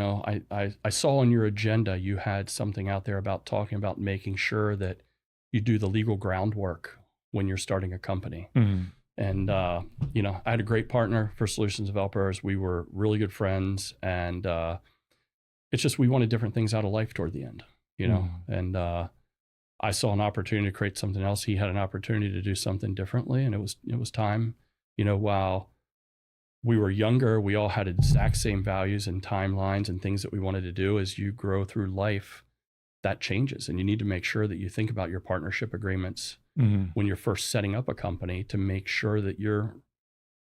I saw on your agenda, you had something out there about talking about making sure that you do the legal groundwork when you're starting a company. And, I had a great partner for Solutions Developers. We were really good friends, and it's just we wanted different things out of life toward the end, and I saw an opportunity to create something else. He had an opportunity to do something differently, and it was time. While we were younger, we all had exact same values and timelines and things that we wanted to do. As you grow through life, that changes, and you need to make sure that you think about your partnership agreements when you're first setting up a company to make sure that you're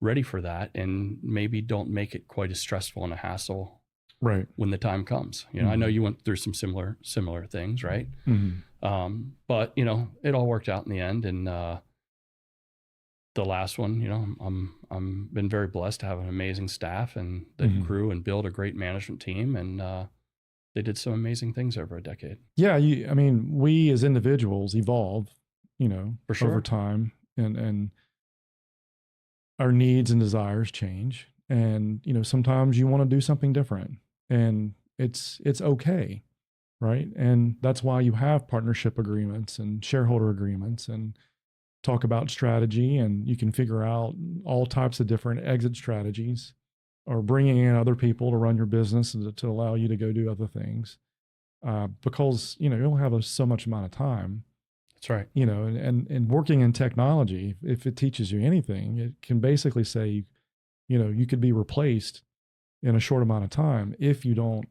ready for that, and maybe don't make it quite as stressful and a hassle right when the time comes. I know you went through some similar things, right? But it all worked out in the end. And the last one, I'm been very blessed to have an amazing staff, and that grew and built a great management team, and they did some amazing things over a decade. Yeah, we as individuals evolve, For sure. over time, and our needs and desires change. And, sometimes you want to do something different, and it's okay. Right. And that's why you have partnership agreements and shareholder agreements, and talk about strategy, and you can figure out all types of different exit strategies, or bringing in other people to run your business and to allow you to go do other things. Because, you don't have so much amount of time. That's right. And working in technology, if it teaches you anything, it can basically say, you could be replaced in a short amount of time if you don't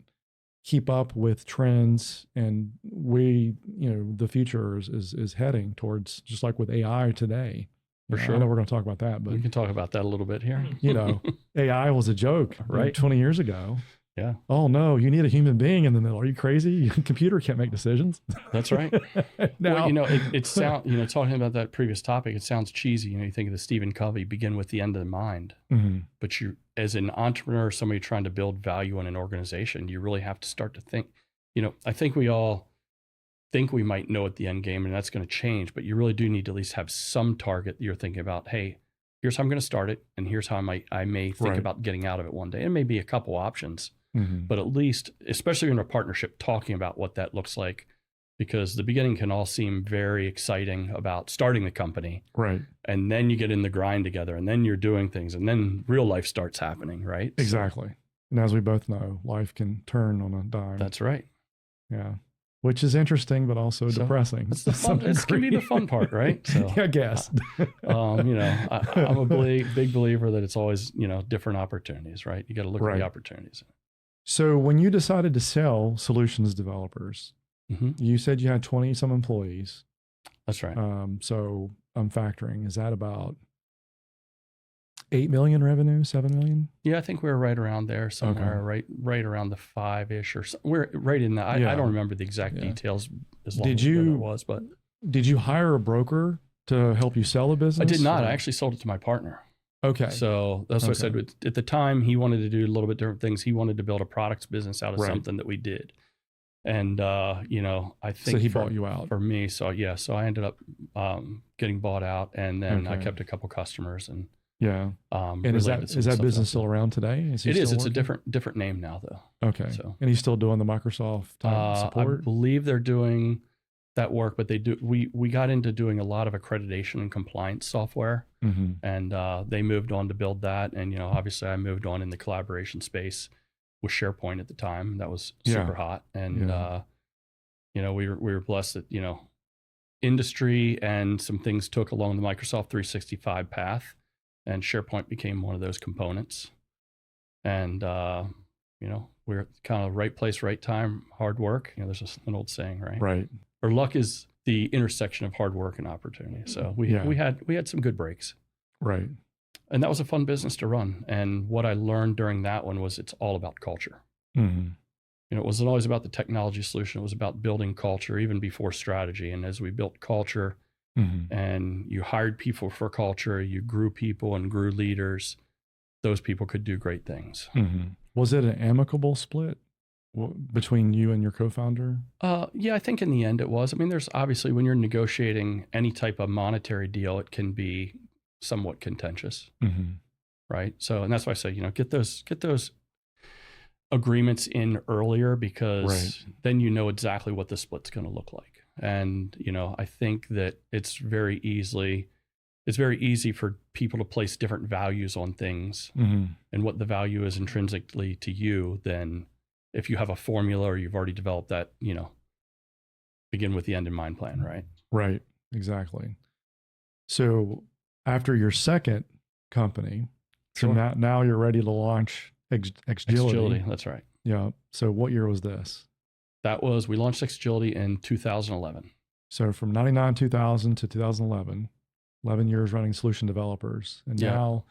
keep up with trends. And the future is heading towards, just like with AI today. For sure. I know we're going to talk about that, but we can talk about that a little bit here. AI was a joke, right? 20 years ago. Yeah. Oh no, you need a human being in the middle. Are you crazy? Your computer can't make decisions. That's right. Now, well, it sounds, talking about that previous topic, it sounds cheesy. You think of the Stephen Covey, begin with the end in mind. But you, as an entrepreneur, somebody trying to build value in an organization, you really have to start to think. I think we all think we might know at the end game, and that's going to change. But you really do need to at least have some target that you're thinking about. Hey, here's how I'm going to start it, and here's how I may think about getting out of it one day. It may be a couple options. But at least, especially in a partnership, talking about what that looks like, because the beginning can all seem very exciting about starting the company. Right. And then you get in the grind together, and then you're doing things, and then real life starts happening, right? Exactly. And as we both know, life can turn on a dime. That's right. Yeah. which is interesting, but also So, depressing. It's the fun. It can be the fun part, right? So, Yeah, I guess. I'm a big believer that it's always, different opportunities, right? You got to look at Right. the opportunities. So when you decided to sell Solutions Developers, hmm you said you had 20 some employees. That's right. So I'm factoring. Is that about 8 million revenue, 7 million? Yeah, I think we're right around there somewhere, right around the 5-ish or so. We're right in that. Yeah. I don't remember the exact Yeah. details as long Did as ago you- it was, but Did you hire a broker to help you sell the business? I did not. or- I actually sold it to my partner. Okay. So that's what I said. At the time, he wanted to do a little bit different things. He wanted to build a products business out of Right. something that we did. And, I think So he for, bought you out. for me. So I ended up getting bought out. And then I Okay. kept a couple customers and Yeah. And is related that some is that stuff business to still around today? Is he It is. still It's a working? different name now, though. Okay. So And he's still doing the Microsoft I support? believe they're doing that work, but they do. We got into doing a lot of accreditation and compliance software, Mm-hmm. and they moved on to build that. And obviously, I moved on in the collaboration space with SharePoint at the time. That was super hot, and we were blessed that industry and some things took along the Microsoft 365 path, and SharePoint became one of those components. And we're kind of right place, right time, hard work. There's an old saying, right? Right. Or luck is the intersection of hard work and opportunity. So we had some good breaks, Right. and that was a fun business to run. And what I learned during that one was it's all about culture. Mm-hmm. It wasn't always about the technology solution. It was about building culture even before strategy. And as we built culture Mm-hmm. and you hired people for culture, you grew people and grew leaders, those people could do great things. Mm-hmm. Was it an amicable split between you and your co-founder? Yeah, I think in the end it was. I mean, there's obviously when you're negotiating any type of monetary deal, it can be somewhat contentious, Mm-hmm. right? So, and that's why I say, get those agreements in earlier, because then exactly what the split's going to look like. And I think that it's very easy for people to place different values on things, Mm-hmm. and what the value is intrinsically to you than if you have a formula or you've already developed that, begin with the end in mind plan, right? Right. Exactly. So after your second company, Sure. so now you're ready to launch Xgility. That's right. Yeah. So what year was this? We launched Xgility in 2011. So from 99, 2000 to 2011, 11 years running solution developers. And Yeah. now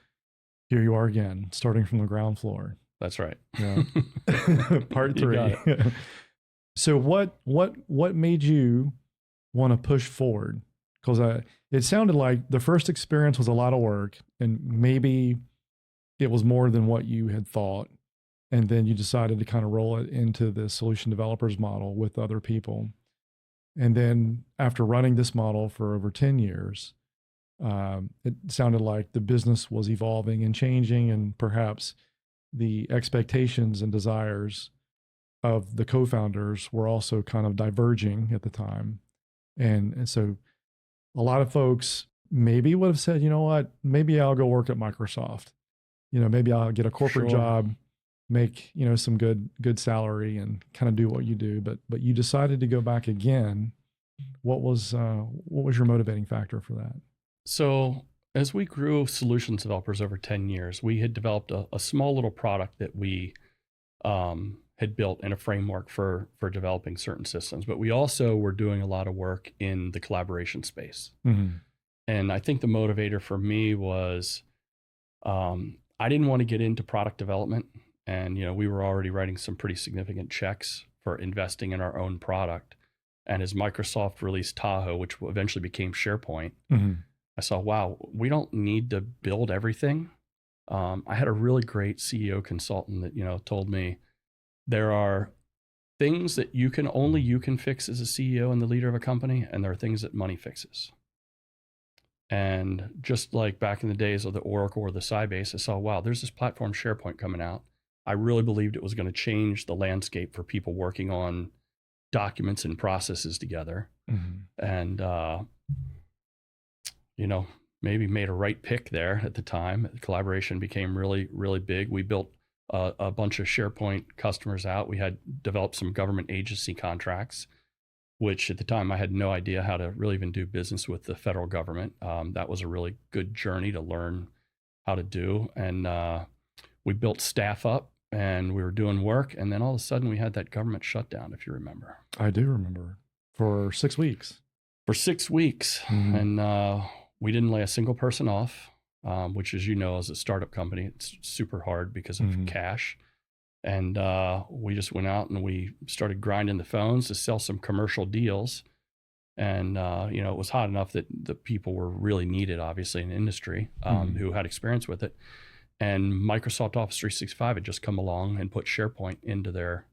here you are again, starting from the ground floor. That's right. Yeah. Part You 3. got So what made you want to push forward? Because it sounded like the first experience was a lot of work, and maybe it was more than what you had thought. And then you decided to kind of roll it into the solution developers model with other people. And then after running this model for over 10 years, it sounded like the business was evolving and changing, and perhaps the expectations and desires of the co-founders were also kind of diverging at the time. And so a lot of folks maybe would have said, you know what, maybe I'll go work at Microsoft. Maybe I'll get a corporate Sure. job, make, some good salary and kind of do what you do. But you decided to go back again. What was your motivating factor for that? So as we grew solutions developers over 10 years, we had developed a small little product that we had built in a framework for developing certain systems. But we also were doing a lot of work in the collaboration space. Mm-hmm. And I think the motivator for me was I didn't want to get into product development. And, we were already writing some pretty significant checks for investing in our own product. And as Microsoft released Tahoe, which eventually became SharePoint, Mm-hmm. I saw, wow, we don't need to build everything. I had a really great CEO consultant that, told me there are things that you can fix as a CEO and the leader of a company, and there are things that money fixes. And just like back in the days of the Oracle or the Sybase, I saw, wow, there's this platform SharePoint coming out. I really believed it was going to change the landscape for people working on documents and processes together. Mm-hmm. And, maybe made a right pick there at the time. Collaboration became really, really big. We built a bunch of SharePoint customers out. We had developed some government agency contracts which at the time I had no idea how to really even do business with the federal government. That was a really good journey to learn how to do. And we built staff up and we were doing work. And then all of a sudden we had that government shutdown, if you remember. I do remember. For 6 weeks. For 6 weeks. Mm-hmm. And we didn't lay a single person off, which, as you know, as a startup company, it's super hard because of cash. And we just went out and we started grinding the phones to sell some commercial deals. And, it was hot enough that the people were really needed, obviously, in the industry who had experience with it. And Microsoft Office 365 had just come along and put SharePoint into their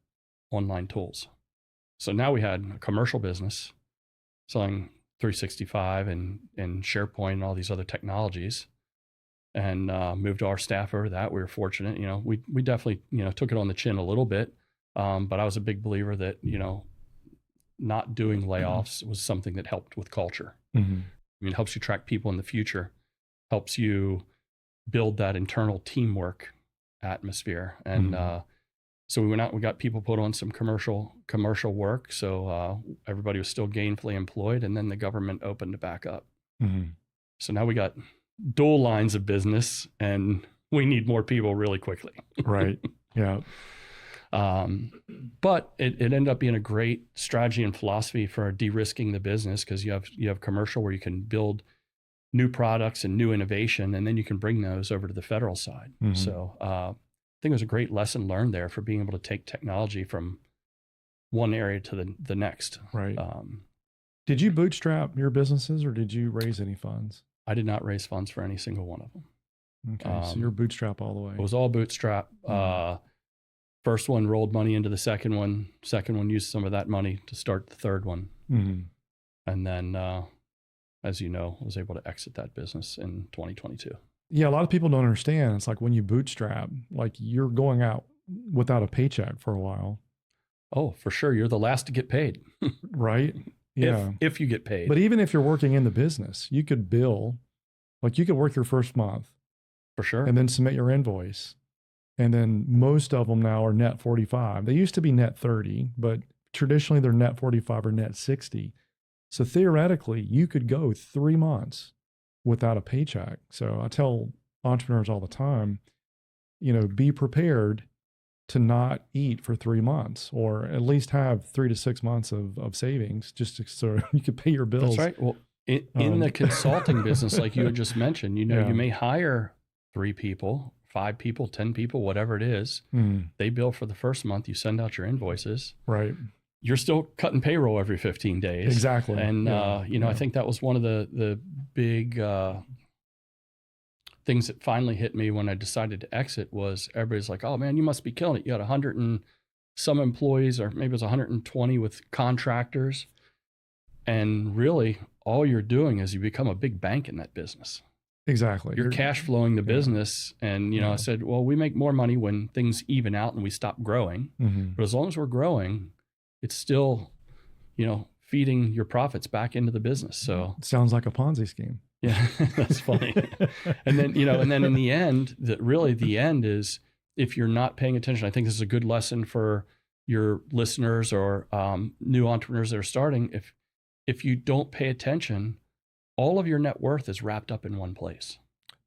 online tools. So now we had a commercial business selling 365 and SharePoint and all these other technologies. And moved our staff over that. We were fortunate, we definitely, took it on the chin a little bit. But I was a big believer that, not doing layoffs was something that helped with culture. Mm-hmm. It helps you track people in the future, helps you build that internal teamwork atmosphere. And so we went out, we got people put on some commercial work. So everybody was still gainfully employed, and then the government opened it back up. Mm-hmm. So now we got dual lines of business and we need more people really quickly. Right. Yeah. But it ended up being a great strategy and philosophy for de-risking the business, because you have commercial where you can build new products and new innovation, and then you can bring those over to the federal side. Mm-hmm. So I think it was a great lesson learned there for being able to take technology from one area to the next. Right. Did you bootstrap your businesses or did you raise any funds? I did not raise funds for any single one of them. Okay, so you're bootstrap all the way. It was all bootstrap. First one rolled money into the second one. Second one used some of that money to start the third one. Mm-hmm. And then, as you know, was able to exit that business in 2022. Yeah, a lot of people don't understand. It's like when you bootstrap, like you're going out without a paycheck for a while. Oh, for sure. You're the last to get paid. Right? Yeah. If you get paid. But even if you're working in the business, you could bill, like you could work your first month. For sure. And then submit your invoice. And then most of them now are net 45. They used to be net 30, but traditionally they're net 45 or net 60. So theoretically, you could go 3 months without a paycheck. So I tell entrepreneurs all the time, be prepared to not eat for 3 months, or at least have 3 to 6 months of savings so you could pay your bills. That's right. Well, in the consulting business, like you had just mentioned, you may hire 3 people, 5 people, 10 people, whatever it is. They bill for the first month. You send out your invoices. Right. You're still cutting payroll every 15 days. Exactly. And, I think that was one of the big things that finally hit me when I decided to exit was everybody's like, oh man, you must be killing it. You got 100 and some employees, or maybe it was 120 with contractors. And really all you're doing is you become a big bank in that business. Exactly. You're cash flowing the business. And, I said, well, we make more money when things even out and we stop growing. Mm-hmm. But as long as we're growing, it's still, feeding your profits back into the business. So it sounds like a Ponzi scheme. Yeah, that's funny. And then, and then in the end, the end is if you're not paying attention. I think this is a good lesson for your listeners or new entrepreneurs that are starting. If you don't pay attention, all of your net worth is wrapped up in one place.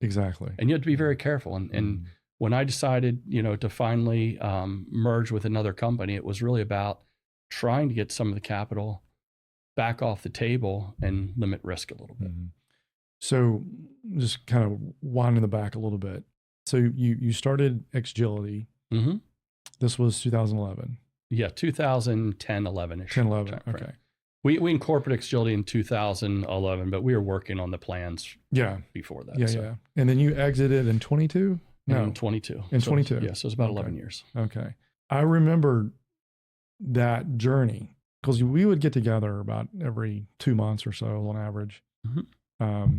Exactly. And you have to be very careful. And when I decided, to finally merge with another company, it was really about trying to get some of the capital back off the table and limit risk a little bit. Mm-hmm. So just kind of winding the back a little bit. So you started Xgility. Mm-hmm. This was 2011. Yeah, 2010, 11-ish. 10, 11, okay. We incorporated Xgility in 2011, but we were working on the plans before that. Yeah. And then you exited in 22? No. In 22. In 22? Yeah, so it was about 11 years. Okay. I remember that journey because we would get together about every 2 months or so on average. Mm-hmm.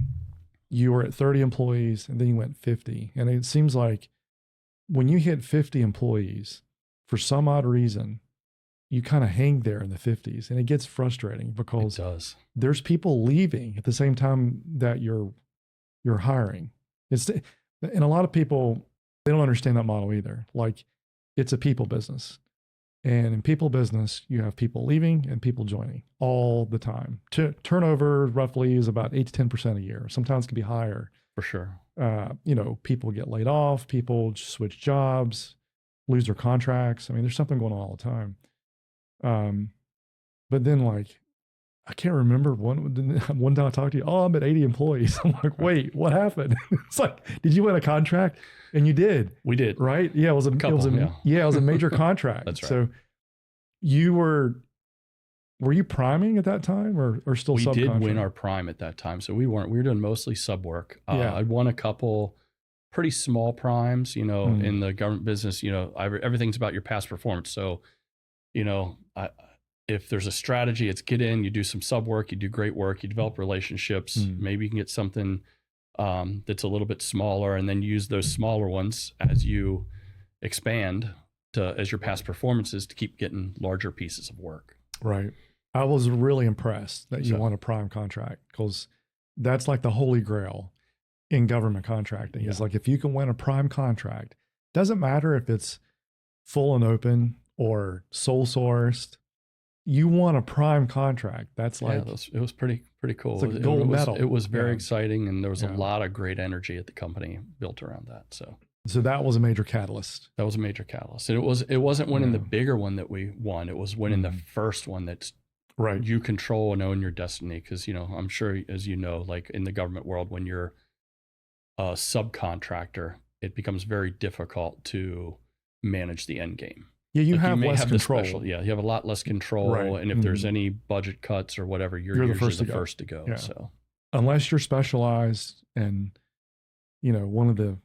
You were at 30 employees and then you went 50. And it seems like when you hit 50 employees, for some odd reason, you kind of hang there in the 50s, and it gets frustrating because there's people leaving at the same time that you're hiring. And a lot of people, they don't understand that model either. Like, it's a people business. And in people business, you have people leaving and people joining all the time. Turnover roughly is about 8 to 10% a year. Sometimes it can be higher. For sure. People get laid off, people switch jobs, lose their contracts. I mean, there's something going on all the time. But then I can't remember one time I talked to you, oh, I'm at 80 employees. I'm like, wait, what happened? It's like, did you win a contract? And you did. We did. Right? Yeah, it was a major contract. That's right. So were you priming at that time or still subcontract? We did win our prime at that time. So we were doing mostly sub work. I won a couple pretty small primes, in the government business, everything's about your past performance. So, if there's a strategy, it's get in, you do some sub work, you do great work, you develop relationships. Maybe you can get something that's a little bit smaller, and then use those smaller ones as you expand as your past performances to keep getting larger pieces of work. Right. I was really impressed that you won a prime contract, because that's like the holy grail in government contracting. It's like, if you can win a prime contract, doesn't matter if it's full and open or sole sourced, you won a prime contract. That's like, it was pretty cool. It's like a gold medal. It was very exciting, and there was a lot of great energy at the company built around that. So that was a major catalyst. That was a major catalyst. And it wasn't winning the bigger one that we won. It was winning the first one that's right. You control and own your destiny. Because, I'm sure, as you know, like in the government world, when you're a subcontractor, it becomes very difficult to manage the end game. Yeah, you have less control. You have a lot less control. Right. And if there's any budget cuts or whatever, you're usually the first to go. Yeah. So unless you're specialized and, one of the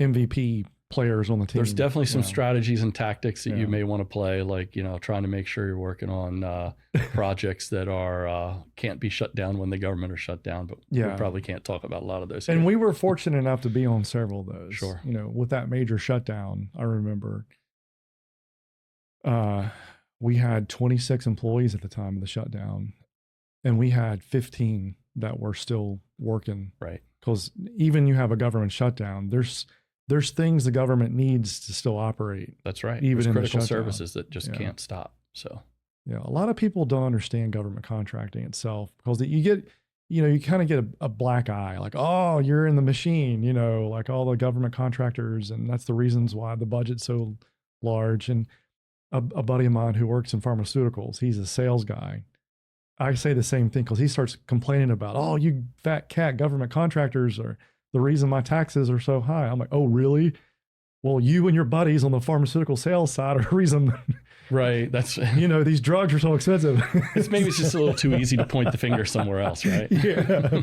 MVP players on the team. There's definitely some strategies and tactics that you may want to play, like, trying to make sure you're working on projects that are can't be shut down when the government are shut down, but we probably can't talk about a lot of those. And we were fortunate enough to be on several of those. Sure. With that major shutdown, I remember we had 26 employees at the time of the shutdown, and we had 15 that were still working. Right. Because even you have a government shutdown, there's things the government needs to still operate. That's right. Even there's in critical the services that just can't stop. So a lot of people don't understand government contracting itself, because you get, you kind of get a black eye, like, oh, you're in the machine, like all the government contractors, and that's the reasons why the budget's so large. And a buddy of mine who works in pharmaceuticals, he's a sales guy. I say the same thing, because he starts complaining about, oh, you fat cat, government contractors are the reason my taxes are so high. I'm like, oh, really? Well, you and your buddies on the pharmaceutical sales side are the reason. Right. That's, these drugs are so expensive. Maybe it's just a little too easy to point the finger somewhere else, right? Yeah.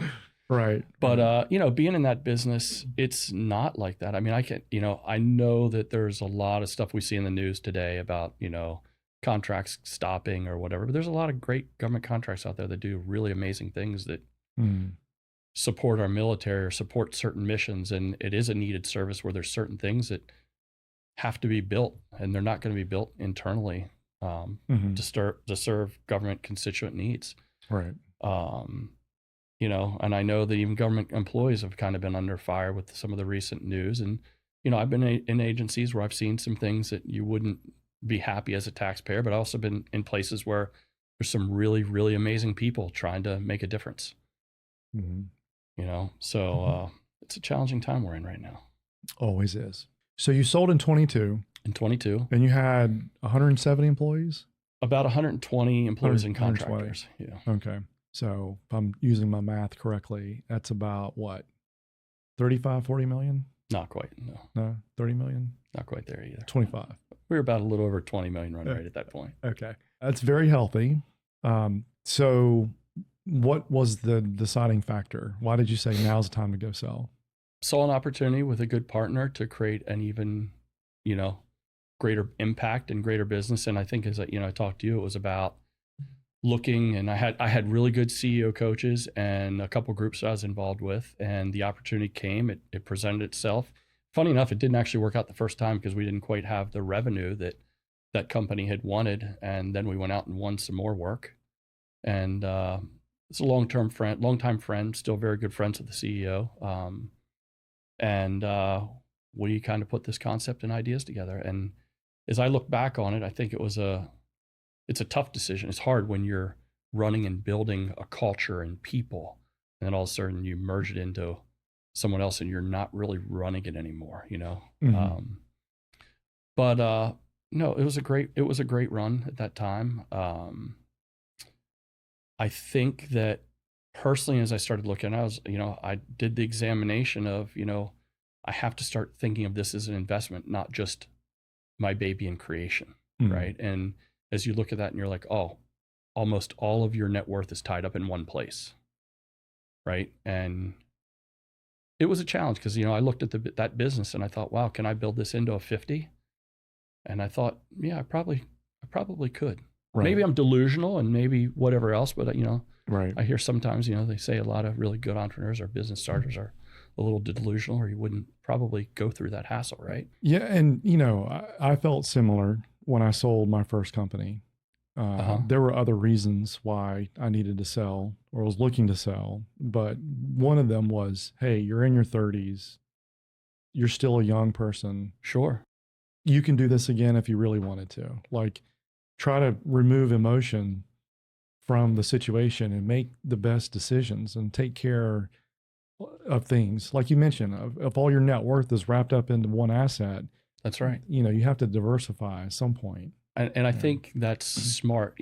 Right. But, being in that business, it's not like that. I mean, I know that there's a lot of stuff we see in the news today about, contracts stopping or whatever, but there's a lot of great government contracts out there that do really amazing things that support our military or support certain missions. And it is a needed service where there's certain things that have to be built, and they're not going to be built internally to serve government constituent needs. Right. And I know that even government employees have kind of been under fire with some of the recent news. And, I've been in agencies where I've seen some things that you wouldn't be happy as a taxpayer, but I've also been in places where there's some really, really amazing people trying to make a difference. So it's a challenging time we're in right now. Always is. So you sold in 22. In 22. And you had 170 employees? About 120 employees and contractors. Yeah. Okay. So if I'm using my math correctly, that's about what? 35, 40 million? Not quite. No, 30 million? Not quite there either. 25. We were about a little over 20 million run rate at that point. Okay. That's very healthy. So what was the deciding factor? Why did you say now's the time to go sell? Saw an opportunity with a good partner to create an even, greater impact and greater business. And I think as I talked to you, it was about looking, and I had really good CEO coaches and a couple groups I was involved with, and the opportunity came, it presented itself. Funny enough, it didn't actually work out the first time because we didn't quite have the revenue that company had wanted. And then we went out and won some more work. And it's a longtime friend, still very good friends with the CEO. And we kind of put this concept and ideas together. And as I look back on it, I think it's a tough decision. It's hard when you're running and building a culture and people, and then all of a sudden you merge it into someone else and you're not really running it anymore, you know? Mhm. But no, it was a great run at that time. I think that personally, as I started looking, I did the examination of, I have to start thinking of this as an investment, not just my baby in creation, Mhm. right? And as you look at that and you're like, oh, almost all of your net worth is tied up in one place, right? And it was a challenge because, I looked at that business and I thought, wow, can I build this into a 50? And I thought, yeah, I probably could. Right. Maybe I'm delusional and maybe whatever else, but Right. I hear sometimes, they say a lot of really good entrepreneurs or business starters are a little delusional, or you wouldn't probably go through that hassle, right? Yeah. And, I felt similar when I sold my first company. There were other reasons why I needed to sell or was looking to sell, but one of them was, hey, you're in your 30s. You're still a young person. Sure. You can do this again if you really wanted to. Like, try to remove emotion from the situation and make the best decisions and take care of things. Like you mentioned, if all your net worth is wrapped up into one asset, That's right. you have to diversify at some point. And I think that's smart.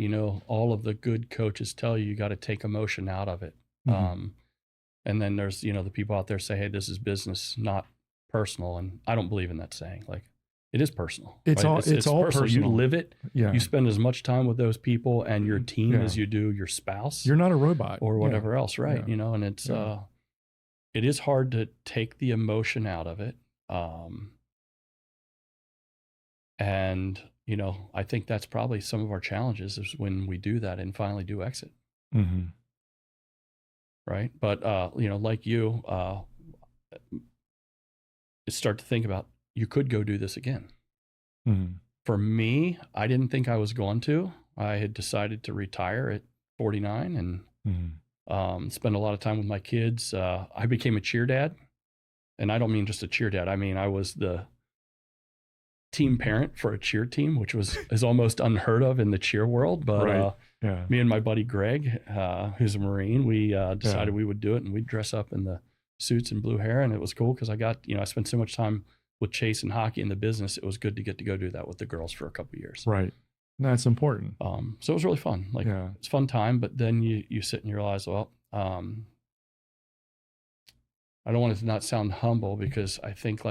All of the good coaches tell you got to take emotion out of it. Mm-hmm. And then there's, the people out there say, hey, this is business, not personal. And I don't believe in that saying. Like, it is personal. It's right? all personal. You live it. Yeah. You spend as much time with those people and your team as you do your spouse. You're not a robot. Or whatever else, right? Yeah. And it's it is hard to take the emotion out of it. And I think that's probably some of our challenges is when we do that and finally do exit. Mm-hmm. Right. But like you, start to think about, you could go do this again. Mm-hmm. For me, I didn't think I was going to. I had decided to retire at 49 and spend a lot of time with my kids. I became a cheer dad, and I don't mean just a cheer dad. I mean, I was the team parent for a cheer team, which is almost unheard of in the cheer world. But me and my buddy Greg, who's a Marine, we decided we would do it, and we'd dress up in the suits and blue hair, and it was cool because I spent so much time with Chase and hockey in the business. It was good to get to go do that with the girls for a couple of years. Right. That's important. So it was really fun. Like, it's a fun time, but then you sit and you realize, well, I don't want it to not sound humble, because I think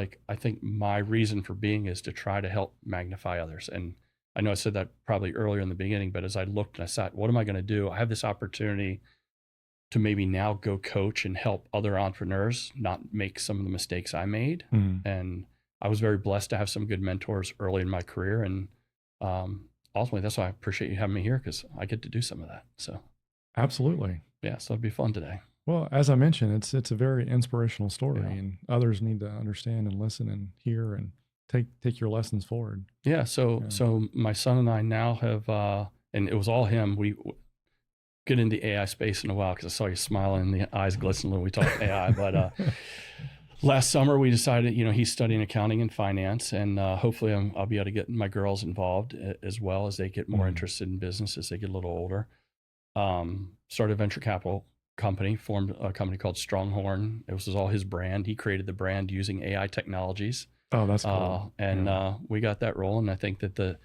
my reason for being is to try to help magnify others. And I know I said that probably earlier in the beginning, but as I looked and I said, what am I going to do? I have this opportunity to maybe now go coach and help other entrepreneurs not make some of the mistakes I made. Mm-hmm. And I was very blessed to have some good mentors early in my career. And ultimately, that's why I appreciate you having me here, because I get to do some of that. So absolutely. Yeah. So it'd be fun today. Well, as I mentioned, it's a very inspirational story, and others need to understand and listen and hear and take your lessons forward. Yeah. So my son and I now have, and it was all him. We get into the AI space in a while, because I saw you smiling and the eyes glistening when we talked AI. But last summer we decided, he's studying accounting and finance, and hopefully I'll be able to get my girls involved as well, as they get more interested in business as they get a little older. Started a venture capital company, formed a company called Stronghorn. It was all his brand. He created the brand using AI technologies. Oh, that's cool. And we got that rolling. I think that the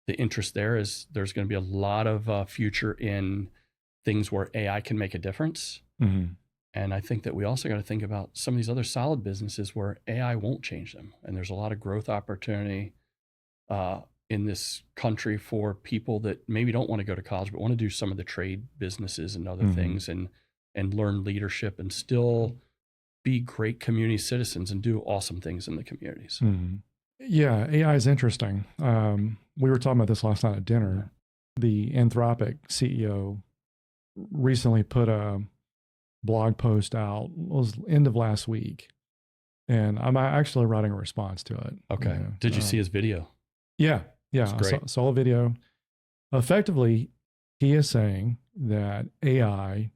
interest there is there's going to be a lot of future in things where AI can make a difference. Mm-hmm. And I think that we also got to think about some of these other solid businesses where AI won't change them. And there's a lot of growth opportunity in this country for people that maybe don't want to go to college, but want to do some of the trade businesses and other things and learn leadership and still be great community citizens and do awesome things in the communities. Mm-hmm. Yeah, AI is interesting. We were talking about this last night at dinner. The Anthropic CEO recently put a blog post out, it was end of last week, and I'm actually writing a response to it. Okay. Did you see his video? Yeah. I saw a video. Effectively, he is saying that AI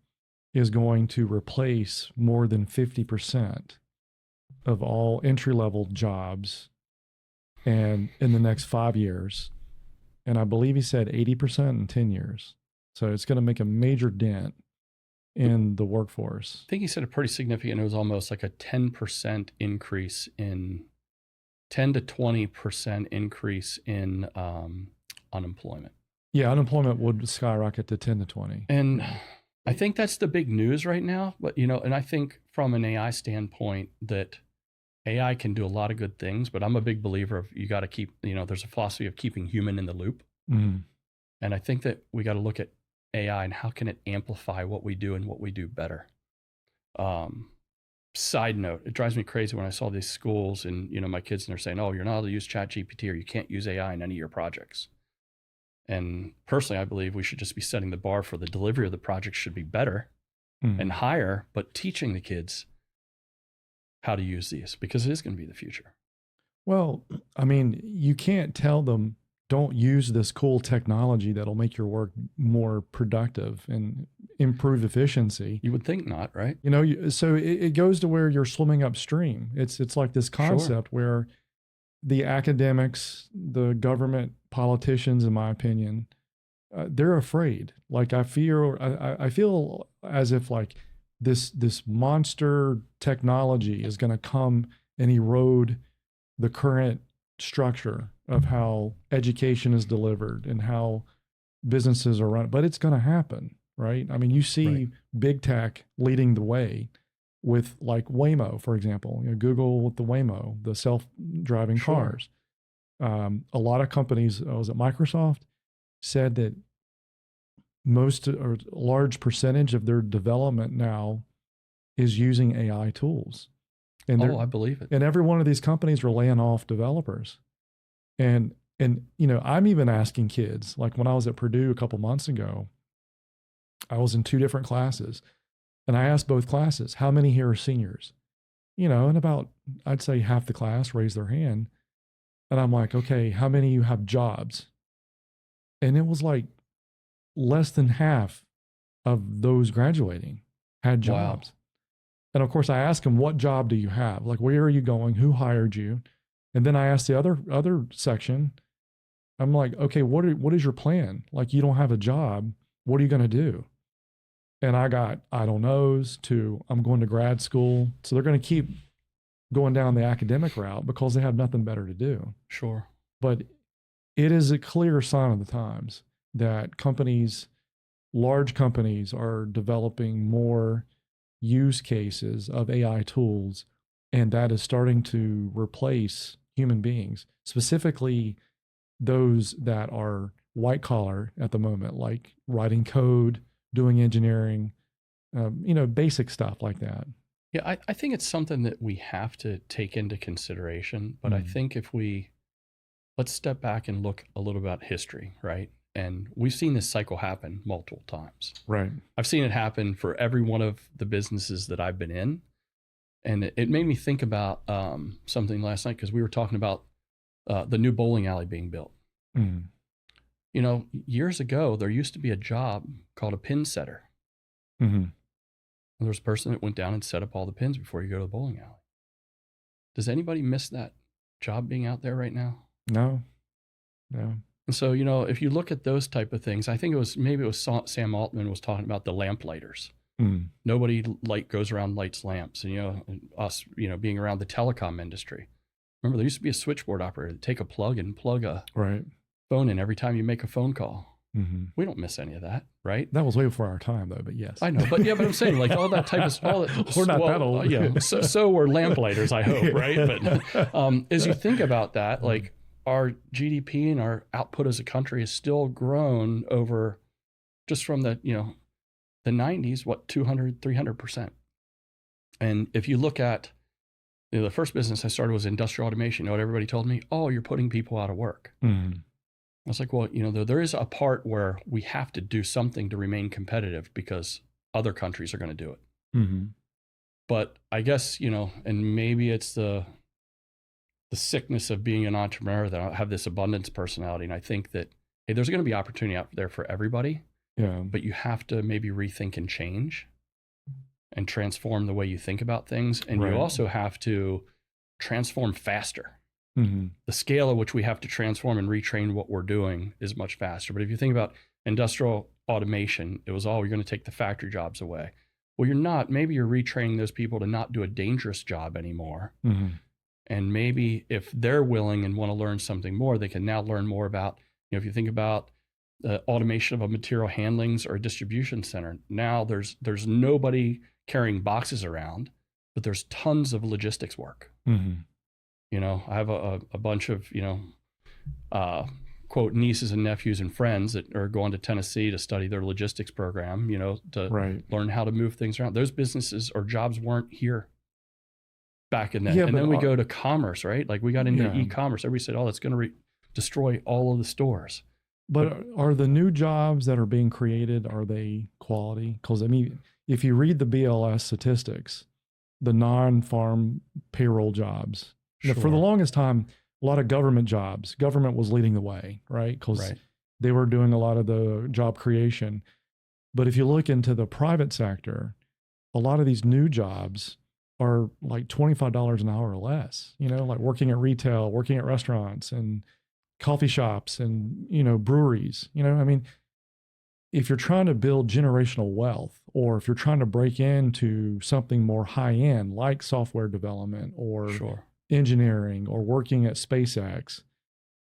is going to replace more than 50% of all entry-level jobs and in the next 5 years. And I believe he said 80% in 10 years. So it's going to make a major dent in the workforce. I think he said a pretty significant, it was almost like a 10% increase in 10 to 20% increase in unemployment. Yeah, unemployment would skyrocket to 10 to 20. And I think that's the big news right now. But, you know, and I think from an AI standpoint that AI can do a lot of good things, but I'm a big believer of you got to keep, you know, there's a philosophy of keeping human in the loop. Mm. And I think that we got to look at AI and how can it amplify what we do and what we do better. Side note, it drives me crazy when I saw these schools and, you know, my kids, and they're saying, oh, you're not allowed to use ChatGPT or you can't use AI in any of your projects. And personally, I believe we should just be setting the bar for the delivery of the projects should be better and higher, but teaching the kids how to use these because it is going to be the future. Well, I mean, you can't tell them, don't use this cool technology that'll make your work more productive and improve efficiency. You would think not, right? You know, so it goes to where you're swimming upstream. It's like this concept where the academics, the government, politicians, in my opinion, they're afraid. Like I feel as if like this monster technology is going to come and erode the current structure of how education is delivered and how businesses are run. But it's going to happen, right? I mean, you see big tech leading the way with like Waymo, for example. You know, Google with the Waymo, the self-driving cars. A lot of companies, was it Microsoft, said that most or a large percentage of their development now is using AI tools. And I believe it. And every one of these companies are laying off developers. And you know, I'm even asking kids, like when I was at Purdue a couple months ago, I was in 2 different classes. And I asked both classes, how many here are seniors? You know, and about, I'd say half the class raised their hand. And I'm like, okay, how many of you have jobs? And it was like less than half of those graduating had jobs. Wow. And of course, I asked them, what job do you have? Like, where are you going? Who hired you? And then I asked the other section, I'm like, okay, what is your plan? Like, you don't have a job. What are you going to do? And I got, I don't knows to, I'm going to grad school. So they're going to keep going down the academic route because they have nothing better to do. Sure. But it is a clear sign of the times that companies, large companies, are developing more use cases of AI tools, and that is starting to replace human beings, specifically those that are white collar at the moment, like writing code, doing engineering, you know, basic stuff like that. Yeah, I think it's something that we have to take into consideration. But I think if let's step back and look a little about history, right? And we've seen this cycle happen multiple times. Right. I've seen it happen for every one of the businesses that I've been in. And it made me think about something last night because we were talking about the new bowling alley being built. Mm. You know, years ago, there used to be a job called a pin setter. Mm-hmm. There was a person that went down and set up all the pins before you go to the bowling alley. Does anybody miss that job being out there right now? No. And so, you know, if you look at those type of things, I think maybe it was Sam Altman was talking about the lamp lighters. Nobody goes around lights lamps, and, you know, us, you know, being around the telecom industry. Remember, there used to be a switchboard operator that take a plug and plug a phone in every time you make a phone call. Mm-hmm. We don't miss any of that, right? That was way before our time, though. But yes, I know. But yeah, but I'm saying like all that type of we're not that old. Yeah, so we're lamp-lighters, I hope, right? But as you think about that, like our GDP and our output as a country has still grown over just from the, you know, the 90s, 200-300%. And if you look at, you know, the first business I started was industrial automation. You know what everybody told me? Oh, you're putting people out of work. I was like, well, you know, there is a part where we have to do something to remain competitive because other countries are going to do it. But I guess, you know, and maybe it's the sickness of being an entrepreneur that I have this abundance personality. And I think that, hey, there's going to be opportunity out there for everybody. Yeah. But you have to maybe rethink and change and transform the way you think about things. And you also have to transform faster. The scale at which we have to transform and retrain what we're doing is much faster. But if you think about industrial automation, it was, you're going to take the factory jobs away. Well, you're not. Maybe you're retraining those people to not do a dangerous job anymore. And maybe if they're willing and want to learn something more, they can now learn more about, if you think about the automation of a material handlings or a distribution center, now there's nobody carrying boxes around, but there's tons of logistics work. I have a bunch of, quote, nieces and nephews and friends that are going to Tennessee to study their logistics program, to learn how to move things around. Those businesses or jobs weren't here back in then. And then we go to commerce, right? Like we got into e-commerce. Everybody said, that's going to destroy all of the stores. But are the new jobs that are being created, are they quality? Because, if you read the BLS statistics, the non-farm payroll jobs, for the longest time, a lot of government jobs, government was leading the way, right? Because they were doing a lot of the job creation. But if you look into the private sector, a lot of these new jobs are like $25 an hour or less, like working at retail, working at restaurants and coffee shops and, breweries. If you're trying to build generational wealth, or if you're trying to break into something more high end, like software development or engineering or working at SpaceX,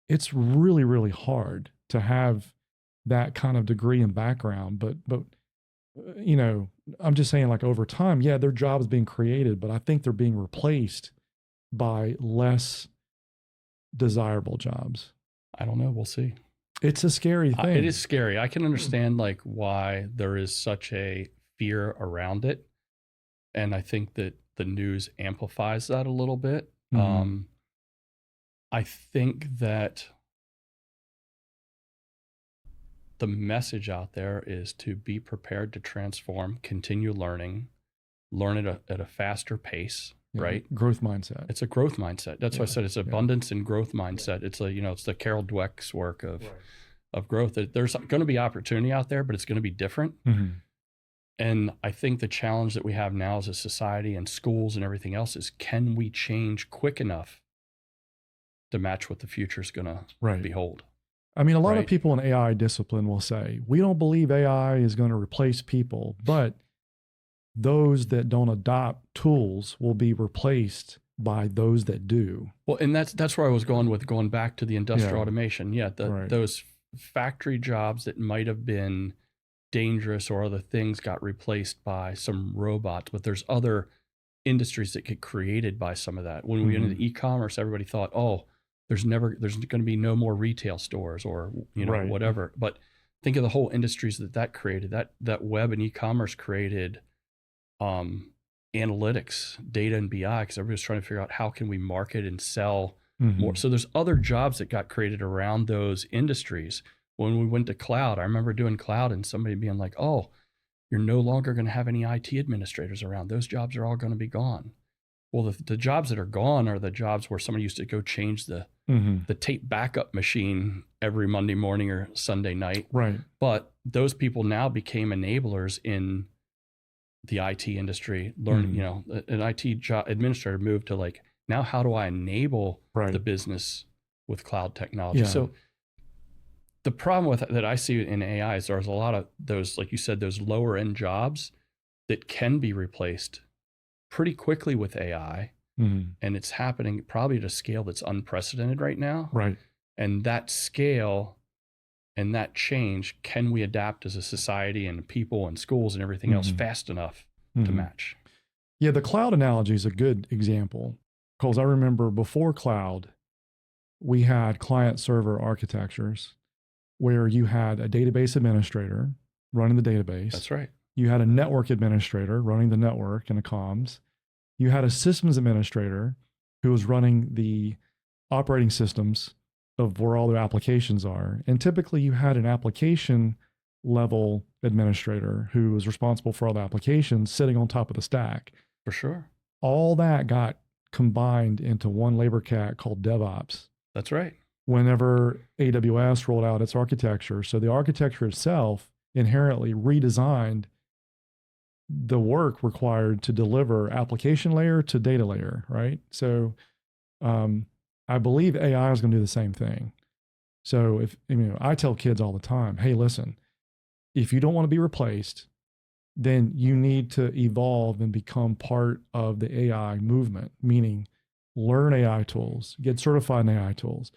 it's really, really hard to have that kind of degree and background. But I'm just saying, like, over time, there are jobs being created, but I think they're being replaced by less desirable jobs. I don't know. We'll see. It's a scary thing. It is scary. I can understand why there is such a fear around it. And I think that the news amplifies that a little bit. I think that the message out there is to be prepared to transform, continue learning, learn at a faster pace, right? Growth mindset. It's a growth mindset. That's why I said it's abundance and growth mindset. It's it's the Carol Dweck's work of growth. There's going to be opportunity out there, but it's going to be different. And I think the challenge that we have now as a society and schools and everything else is, can we change quick enough to match what the future is going to behold? A lot of people in AI discipline will say, we don't believe AI is going to replace people, but those that don't adopt tools will be replaced by those that do. Well, and that's where I was going back to the industrial automation. Those factory jobs that might have been dangerous or other things got replaced by some robots, but there's other industries that get created by some of that. When we get into e-commerce, everybody thought, there's going to be no more retail stores or whatever. But think of the whole industries that created. That web and e-commerce created analytics, data, and BI, because everybody's trying to figure out how can we market and sell more. So there's other jobs that got created around those industries. When we went to cloud, I remember doing cloud and somebody being like, you're no longer going to have any IT administrators around. Those jobs are all going to be gone. Well, the jobs that are gone are the jobs where somebody used to go change the tape backup machine every Monday morning or Sunday night. Right. But those people now became enablers in the IT industry. Learn, an IT job administrator moved to now how do I enable the business with cloud technology? So the problem with that I see in AI is there's a lot of those, like you said, those lower end jobs that can be replaced pretty quickly with AI. And it's happening probably at a scale that's unprecedented right now. Right. And that scale and that change, can we adapt as a society and people and schools and everything else fast enough to match? Yeah, the cloud analogy is a good example, because I remember before cloud, we had client server architectures where you had a database administrator running the database. That's right. You had a network administrator running the network and the comms. You had a systems administrator who was running the operating systems of where all the applications are. And typically you had an application level administrator who was responsible for all the applications sitting on top of the stack. For sure. All that got combined into one labor cat called DevOps. That's right. Whenever AWS rolled out its architecture. So the architecture itself inherently redesigned the work required to deliver application layer to data layer, right? So I believe AI is going to do the same thing. So if, I tell kids all the time, hey, listen, if you don't want to be replaced, then you need to evolve and become part of the AI movement, meaning learn AI tools, get certified in AI tools,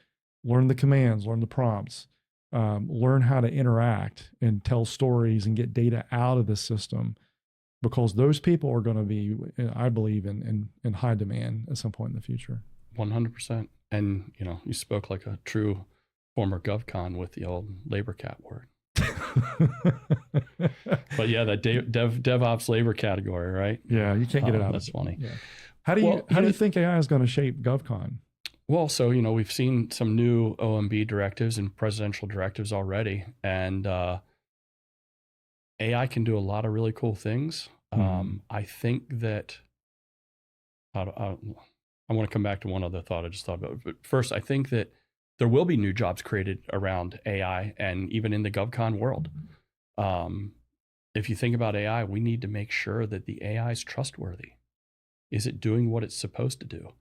learn the commands, learn the prompts, learn how to interact and tell stories and get data out of the system, because those people are going to be, I believe, in high demand at some point in the future. 100%. And, you spoke like a true former GovCon with the old labor cat word. But yeah, that DevOps labor category, right? Yeah, you can't get it out. That's funny. Yeah. How do you think AI is going to shape GovCon? Well, so we've seen some new OMB directives and presidential directives already, and AI can do a lot of really cool things. I think that I want to come back to one other thought I just thought about. But first, I think that there will be new jobs created around AI, and even in the GovCon world. If you think about AI, we need to make sure that the AI is trustworthy. Is it doing what it's supposed to do?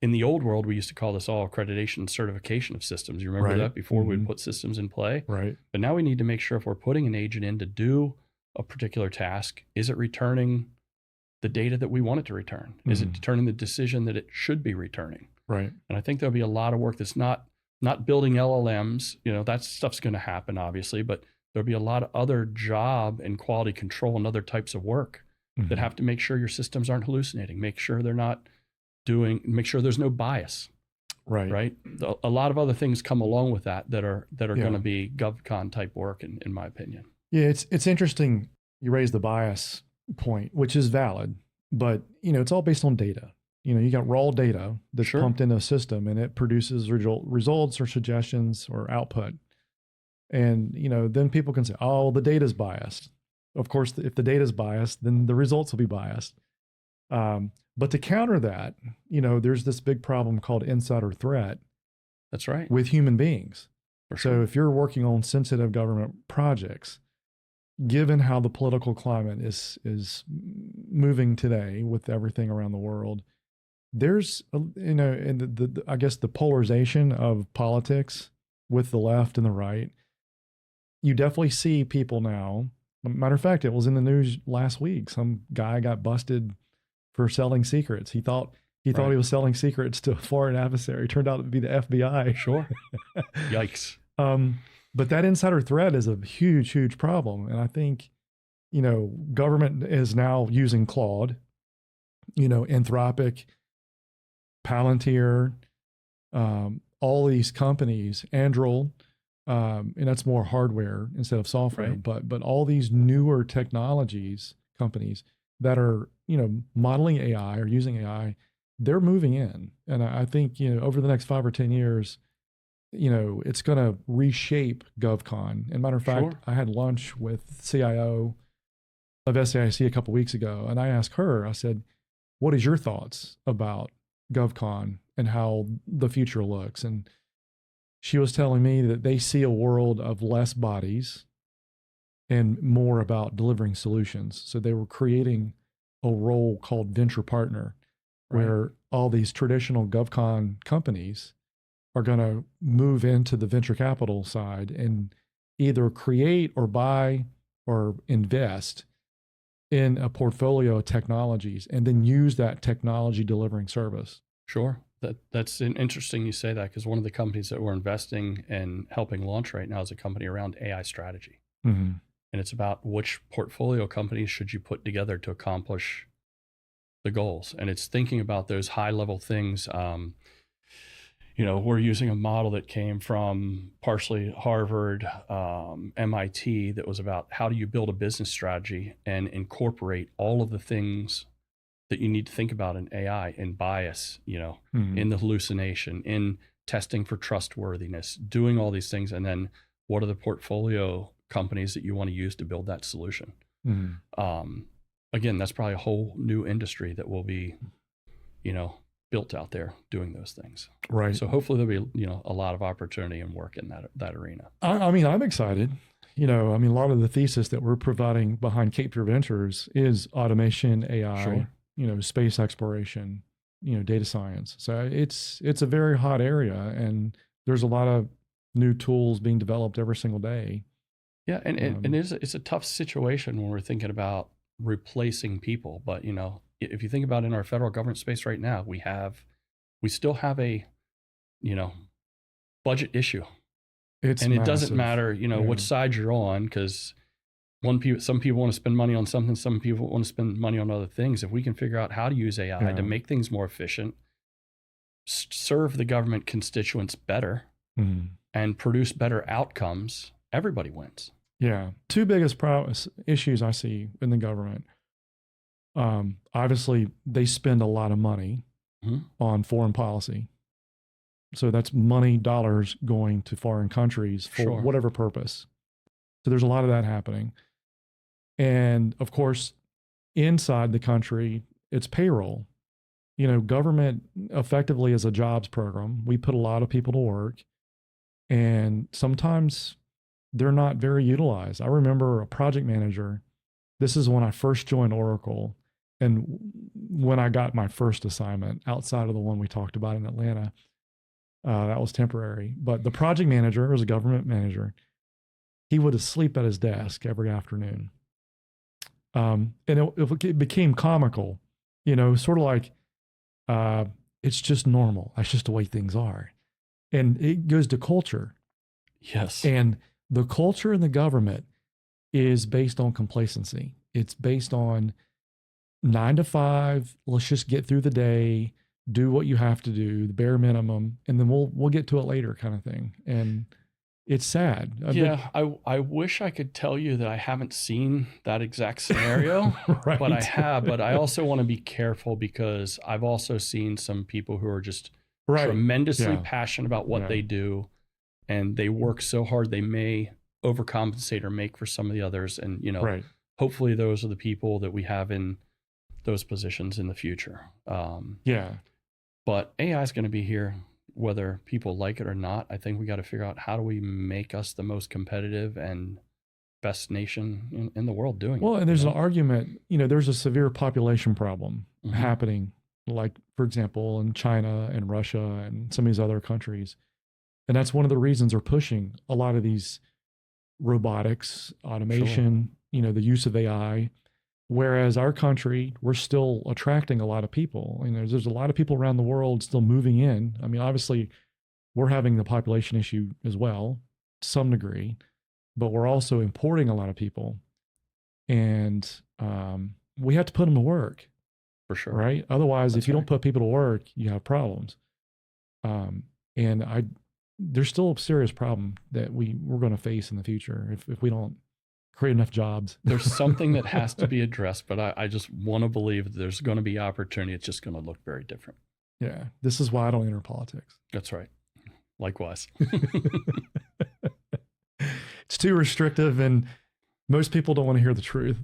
In the old world, we used to call this all accreditation and certification of systems. You remember that before we'd put systems in play? Right. But now we need to make sure if we're putting an agent in to do a particular task, is it returning the data that we want it to return? Is it returning the decision that it should be returning? Right. And I think there'll be a lot of work that's not building LLMs. That stuff's going to happen, obviously, but there'll be a lot of other job and quality control and other types of work that have to make sure your systems aren't hallucinating, make sure there's no bias. Right. A lot of other things come along with that are going to be GovCon type work, in my opinion. Yeah, it's interesting you raise the bias point, which is valid, but it's all based on data. You got raw data that's pumped into a system and it produces results or suggestions or output. And, then people can say, oh, the data's biased. Of course, if the data's biased, then the results will be biased. But to counter that, there's this big problem called insider threat. That's right. With human beings. For sure. So if you're working on sensitive government projects, given how the political climate is moving today with everything around the world, there's, and I guess the polarization of politics with the left and the right, you definitely see people now. Matter of fact, it was in the news last week. Some guy got busted for selling secrets. He thought he was selling secrets to a foreign adversary. Turned out to be the FBI. Sure. Yikes. But that insider threat is a huge, huge problem. And I think, government is now using Claude, Anthropic, Palantir, all these companies, Anduril, and that's more hardware instead of software, but all these newer technologies companies that are, modeling AI or using AI, they're moving in. And I think, over the next 5 or 10 years, it's going to reshape GovCon. And matter of fact, I had lunch with CIO of SAIC a couple of weeks ago, and I asked her, I said, what is your thoughts about GovCon and how the future looks? And she was telling me that they see a world of less bodies and more about delivering solutions. So they were creating a role called venture partner, where all these traditional GovCon companies are going to move into the venture capital side and either create or buy or invest in a portfolio of technologies and then use that technology delivering service. Sure. That's interesting you say that, because one of the companies that we're investing and helping launch right now is a company around AI strategy. Mm-hmm. And it's about which portfolio companies should you put together to accomplish the goals. And it's thinking about those high level things. We're using a model that came from partially Harvard, MIT, that was about how do you build a business strategy and incorporate all of the things that you need to think about in AI, in bias, in the hallucination, in testing for trustworthiness, doing all these things. And then what are the portfolio companies that you want to use to build that solution? Again, that's probably a whole new industry that will be, built out there doing those things. Right. So hopefully there'll be, a lot of opportunity and work in that arena. I'm excited. A lot of the thesis that we're providing behind Cape Fear Ventures is automation, AI, space exploration. data science. So it's a very hot area, and there's a lot of new tools being developed every single day. Yeah, and it's a tough situation when we're thinking about replacing people. But if you think about in our federal government space right now, we still have a budget issue. It's and massive. It doesn't matter which side you're on, because some people want to spend money on something, some people want to spend money on other things. If we can figure out how to use AI to make things more efficient, serve the government constituents better, and produce better outcomes, everybody wins. Yeah. Two biggest issues I see in the government. Obviously, they spend a lot of money on foreign policy. So that's money, dollars going to foreign countries for whatever purpose. So there's a lot of that happening. And of course, inside the country, it's payroll. Government effectively is a jobs program. We put a lot of people to work, and sometimes they're not very utilized. I remember a project manager. This is when I first joined Oracle, and when I got my first assignment outside of the one we talked about in Atlanta. That was temporary. But the project manager was a government manager. He would sleep at his desk every afternoon. And it became comical, sort of like, it's just normal. That's just the way things are. And it goes to culture. Yes. And the culture in the government is based on complacency. It's based on 9 to 5. Let's just get through the day, do what you have to do, the bare minimum, and then we'll get to it later, kind of thing. And it's sad. I wish I could tell you that I haven't seen that exact scenario, right. But I have. But I also want to be careful, because I've also seen some people who are just tremendously passionate about what they do, and they work so hard they may overcompensate or make for some of the others. And hopefully those are the people that we have in those positions in the future. But AI is going to be here, whether people like it or not. I think we got to figure out, how do we make us the most competitive and best nation in the world doing it. Well, and there's an argument, there's a severe population problem happening, like, for example, in China and Russia and some of these other countries. And that's one of the reasons they're pushing a lot of these robotics, automation, the use of AI. Whereas our country, we're still attracting a lot of people. There's a lot of people around the world still moving in. I mean, obviously, we're having the population issue as well, to some degree, but we're also importing a lot of people. And we have to put them to work. For sure. Right? Otherwise, if you don't put people to work, you have problems. And there's still a serious problem that we're going to face in the future if we don't create enough jobs. There's something that has to be addressed, but I just want to believe that there's going to be opportunity. It's just going to look very different. Yeah. This is why I don't enter politics. That's right. Likewise. It's too restrictive, and most people don't want to hear the truth.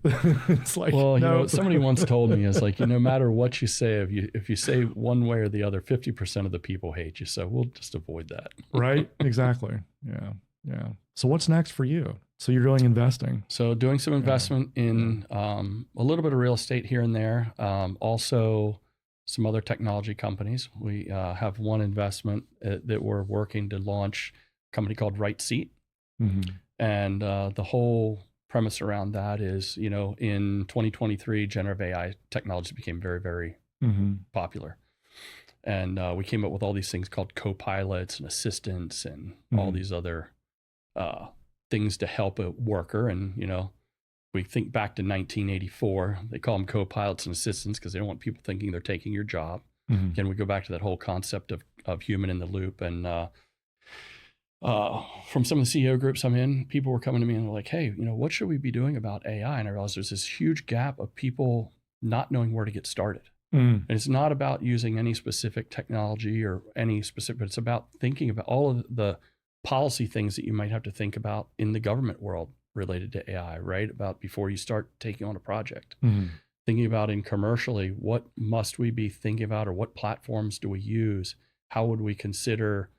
It's like, well, somebody once told me, it's like, no matter what you say, if you say one way or the other, 50% of the people hate you. So we'll just avoid that. Right. Exactly. Yeah. So what's next for you? So you're doing investing. So doing some investment in a little bit of real estate here and there. Also some other technology companies. We have one investment that we're working to launch, a company called Right Seat. And the whole premise around that is, in 2023, generative AI technology became very, very popular. And we came up with all these things called co-pilots and assistants and all these other things to help a worker. And, we think back to 1984, they call them co-pilots and assistants because they don't want people thinking they're taking your job. Again, we go back to that whole concept of human in the loop. And from some of the CEO groups I'm in, people were coming to me and they're like, hey, what should we be doing about AI? And I realized there's this huge gap of people not knowing where to get started. And it's not about using any specific technology or any specific, but it's about thinking about all of the policy things that you might have to think about in the government world related to AI, right? About before you start taking on a project. Thinking about in commercially, what must we be thinking about, or what platforms do we use? How would we consider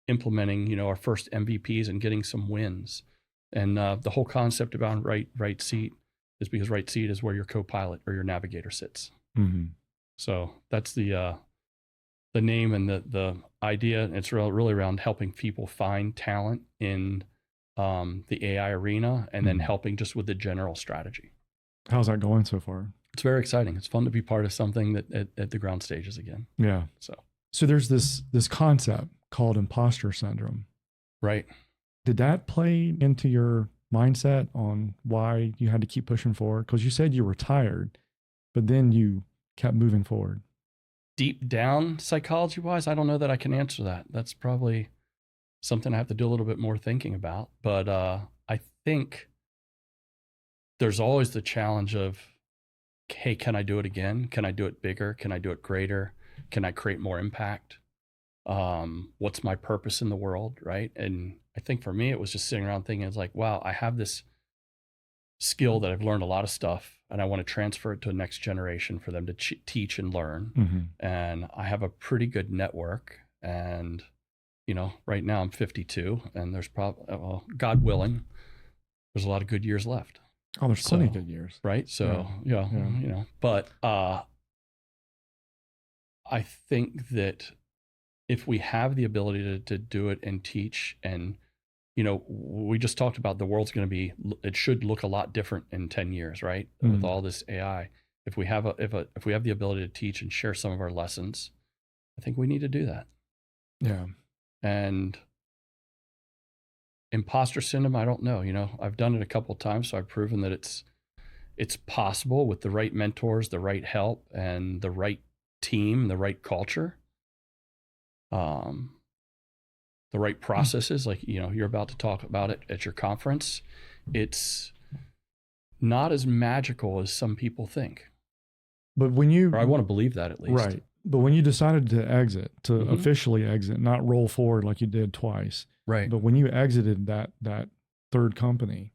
implementing, our first MVPs and getting some wins? And the whole concept about right seat is because right seat is where your co-pilot or your navigator sits. So that's the the name and the idea. It's really around helping people find talent in the AI arena, and then helping just with the general strategy. How's that going so far? It's very exciting. It's fun to be part of something that at the ground stages again. Yeah. So there's this concept called imposter syndrome. Right. Did that play into your mindset on why you had to keep pushing forward? Because you said you were tired, but then you kept moving forward. Deep down, psychology wise, I don't know that I can answer that. That's probably something I have to do a little bit more thinking about. But I think there's always the challenge of, hey, can I do it again? Can I do it bigger? Can I do it greater? Can I create more impact? What's my purpose in the world, right? And I think for me, it was just sitting around thinking, it's like, wow, I have this skill that I've learned a lot of stuff, and I want to transfer it to the next generation for them to teach and learn. And I have a pretty good network. And, you know, right now I'm 52, and there's probably, well, God willing, there's a lot of good years left. Oh, there's plenty of good years. Right. So, you know, but I think that if we have the ability to do it and teach, and, you know, we just talked about the world's going to be, it should look a lot different in 10 years, right? With all this AI, if we have if we have the ability to teach and share some of our lessons, I think we need to do that. Yeah. And imposter syndrome, I don't know, you know, I've done it a couple of times. So I've proven that it's possible with the right mentors, the right help, and the right team, the right culture. The right processes, like, you know, you're about to talk about it at your conference. It's not as magical as some people think. But when you, or I want to believe that at least. Right. But when you decided to exit, to officially exit, not roll forward like you did twice. Right. But when you exited that third company,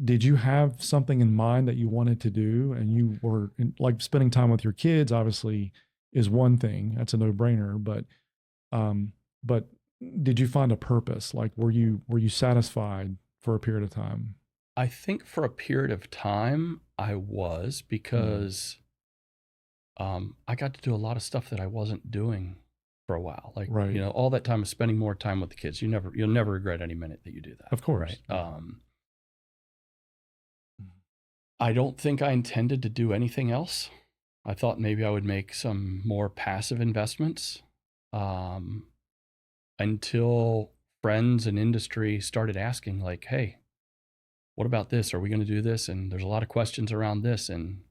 did you have something in mind that you wanted to do? And you were like, spending time with your kids, obviously, is one thing. That's a no-brainer. But did you find a purpose? Like, were you satisfied for a period of time? I think for a period of time I was, because I got to do a lot of stuff that I wasn't doing for a while. Like, you know, all that time is spending more time with the kids. You'll never regret any minute that you do that. Of course. Right? I don't think I intended to do anything else. I thought maybe I would make some more passive investments. Until friends and industry started asking, like, hey, what about this? Are we going to do this? And there's a lot of questions around this. And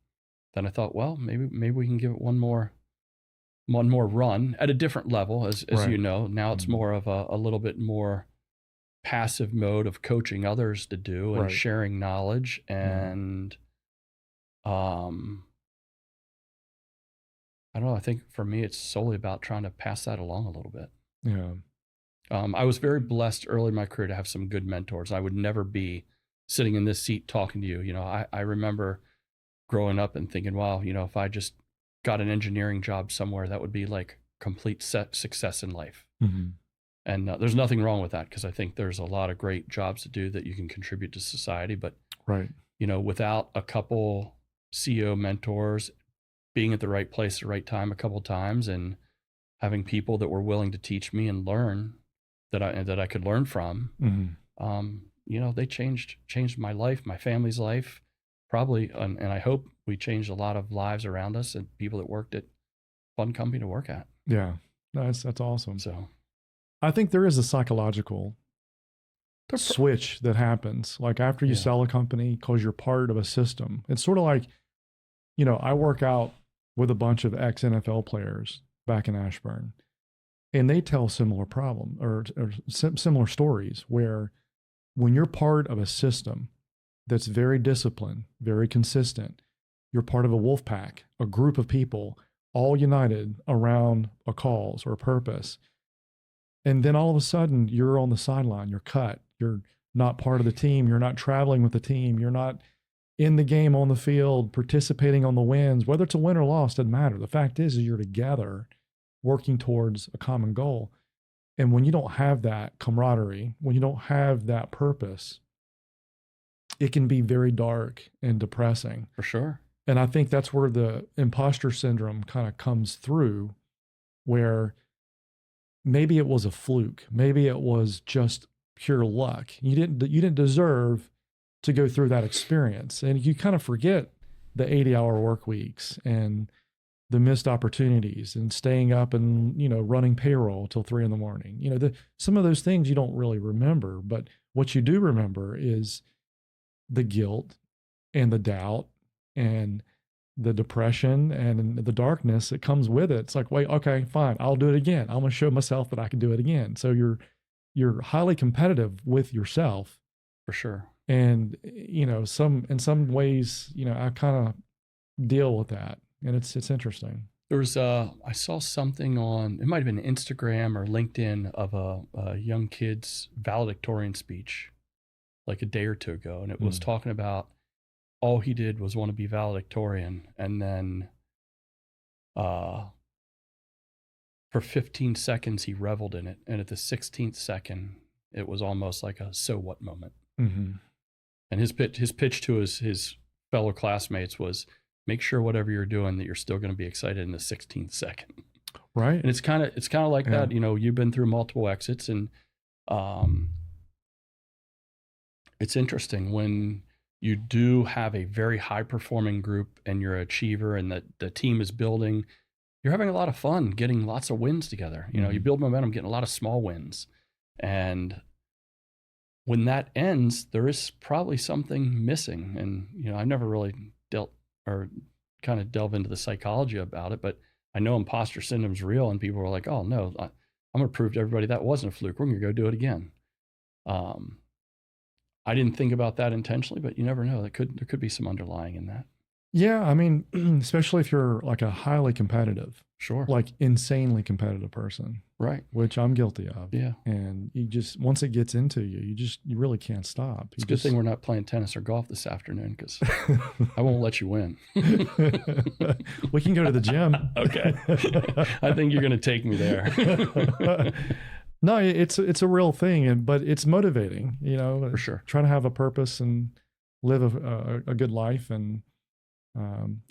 then I thought, well, maybe we can give it one more run at a different level. As you know, now it's more of a little bit more passive mode of coaching others to do and sharing knowledge. And I don't know. I think for me, it's solely about trying to pass that along a little bit. Yeah. I was very blessed early in my career to have some good mentors. I would never be sitting in this seat talking to you. You know, I remember growing up and thinking, wow, you know, if I just got an engineering job somewhere, that would be like complete success in life. And there's nothing wrong with that, because I think there's a lot of great jobs to do that you can contribute to society. But, you know, without a couple CEO mentors, being at the right place at the right time a couple times, and having people that were willing to teach me and learn that I could learn from, you know, they changed my life, my family's life, probably. And I hope we changed a lot of lives around us and people that worked at fun company to work at. Yeah. That's awesome. So I think there is a psychological switch that happens. Like, after you sell a company, because you're part of a system. It's sort of like, you know, I work out with a bunch of ex-NFL players back in Ashburn, and they tell similar similar stories, where when you're part of a system that's very disciplined, very consistent, you're part of a wolf pack, a group of people all united around a cause or a purpose. And then all of a sudden you're on the sideline, you're cut, you're not part of the team, you're not traveling with the team, you're not in the game on the field, participating on the wins. Whether it's a win or loss, doesn't matter. The fact is you're together working towards a common goal. And when you don't have that camaraderie, when you don't have that purpose, it can be very dark and depressing. For sure. And I think that's where the imposter syndrome kind of comes through, where maybe it was a fluke, maybe it was just pure luck. You didn't deserve to go through that experience, and you kind of forget the 80-hour work weeks and the missed opportunities and staying up and, running payroll till 3 a.m. Some of those things you don't really remember, but what you do remember is the guilt and the doubt and the depression and the darkness that comes with it. It's like, wait, okay, fine, I'll do it again. I'm going to show myself that I can do it again. So you're highly competitive with yourself. For sure. And, in some ways, I kind of deal with that. And it's interesting. There was I saw something on, it might have been Instagram or LinkedIn, of a young kid's valedictorian speech like a day or two ago. And it was talking about all he did was want to be valedictorian. And then for 15 seconds, he reveled in it. And at the 16th second, it was almost like a so what moment. Mm-hmm. And his pitch to his fellow classmates was, make sure whatever you're doing that you're still going to be excited in the 16th second. Right. And it's kind of like that. You've been through multiple exits, and it's interesting when you do have a very high performing group and you're an achiever and the team is building, you're having a lot of fun getting lots of wins together. You build momentum, getting a lot of small wins. And when that ends, there is probably something missing. And, I've never really kind of delve into the psychology about it, but I know imposter syndrome is real, and people are like, oh no, I'm going to prove to everybody that wasn't a fluke. We're going to go do it again. I didn't think about that intentionally, but you never know. There could be some underlying in that. Yeah. I mean, especially if you're like a highly competitive, Sure. like insanely competitive person. Right. Which I'm guilty of. Yeah. And you just, once it gets into you, you really can't stop. It's a good thing we're not playing tennis or golf this afternoon, because I won't let you win. We can go to the gym. Okay. I think you're going to take me there. No, it's a real thing, but it's motivating, For sure. Trying to have a purpose and live a good life and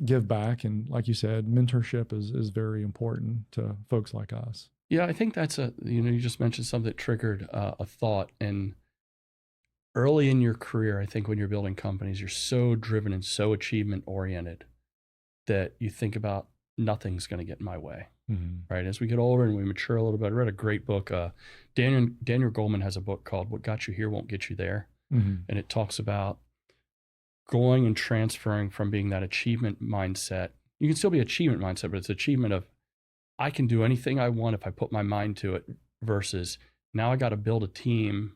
give back. And like you said, mentorship is very important to folks like us. Yeah, I think that's you just mentioned something that triggered a thought. And early in your career, I think when you're building companies, you're so driven and so achievement oriented that you think about nothing's going to get in my way. Mm-hmm. Right. As we get older and we mature a little bit, I read a great book. Daniel Goleman has a book called What Got You Here Won't Get You There. Mm-hmm. And it talks about going and transferring from being that achievement mindset. You can still be achievement mindset, but it's achievement of, I can do anything I want if I put my mind to it, versus now I got to build a team,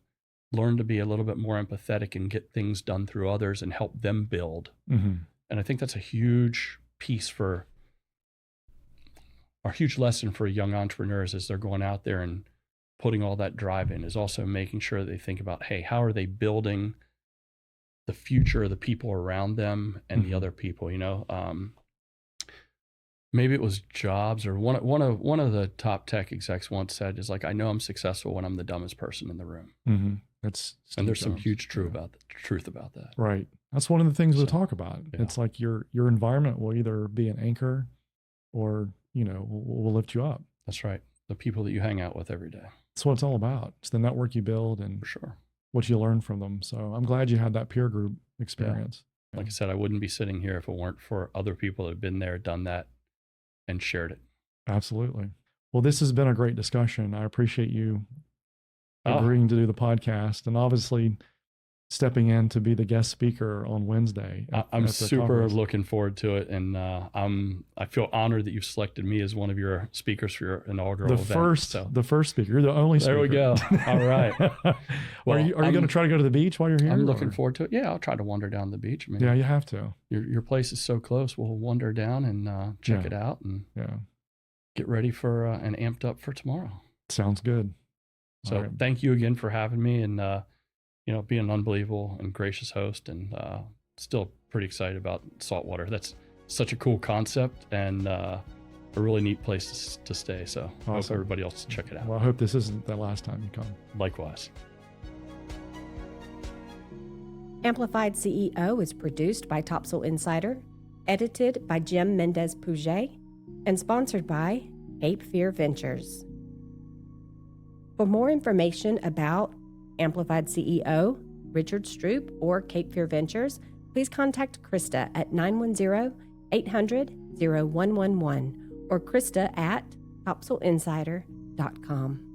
learn to be a little bit more empathetic and get things done through others and help them build. Mm-hmm. And I think that's a huge piece a huge lesson for young entrepreneurs as they're going out there and putting all that drive in, is also making sure that they think about, hey, how are they building the future of the people around them and the other people, maybe it was Jobs or one of the top tech execs once said, is like, I know I'm successful when I'm the dumbest person in the room. Mm-hmm. And there's some huge truth about that. Right. That's one of the things we talk about. Yeah. It's like your environment will either be an anchor or, will lift you up. That's right. The people that you hang out with every day. That's what it's all about. It's the network you build and For sure. what you learn from them. So I'm glad you had that peer group experience. Yeah. Like I said, I wouldn't be sitting here if it weren't for other people that have been there, done that, and shared it. Absolutely. Well, this has been a great discussion. I appreciate you agreeing to do the podcast, and obviously stepping in to be the guest speaker on Wednesday. I'm super looking forward to it, and I feel honored that you've selected me as one of your speakers for your inaugural event. The first speaker. You're the only speaker. There we go. All right. Well, are you going to try to go to the beach while you're here? I'm looking forward to it. Yeah, I'll try to wander down the beach. I mean, yeah, you have to. Your place is so close. We'll wander down and check it out and get ready for and amped up for tomorrow. Sounds good. So thank you again for having me, and being an unbelievable and gracious host, and still pretty excited about saltwater. That's such a cool concept and a really neat place to stay. So I hope everybody else check it out. Well, I hope this isn't the last time you come. Likewise. Amplified CEO is produced by Topsail Insider, edited by Jim Mendez-Pouget, and sponsored by Cape Fear Ventures. For more information about Amplified CEO, Richard Stroupe, or Cape Fear Ventures, please contact Krista at 910-800-0111 or Krista at topsailinsider.com.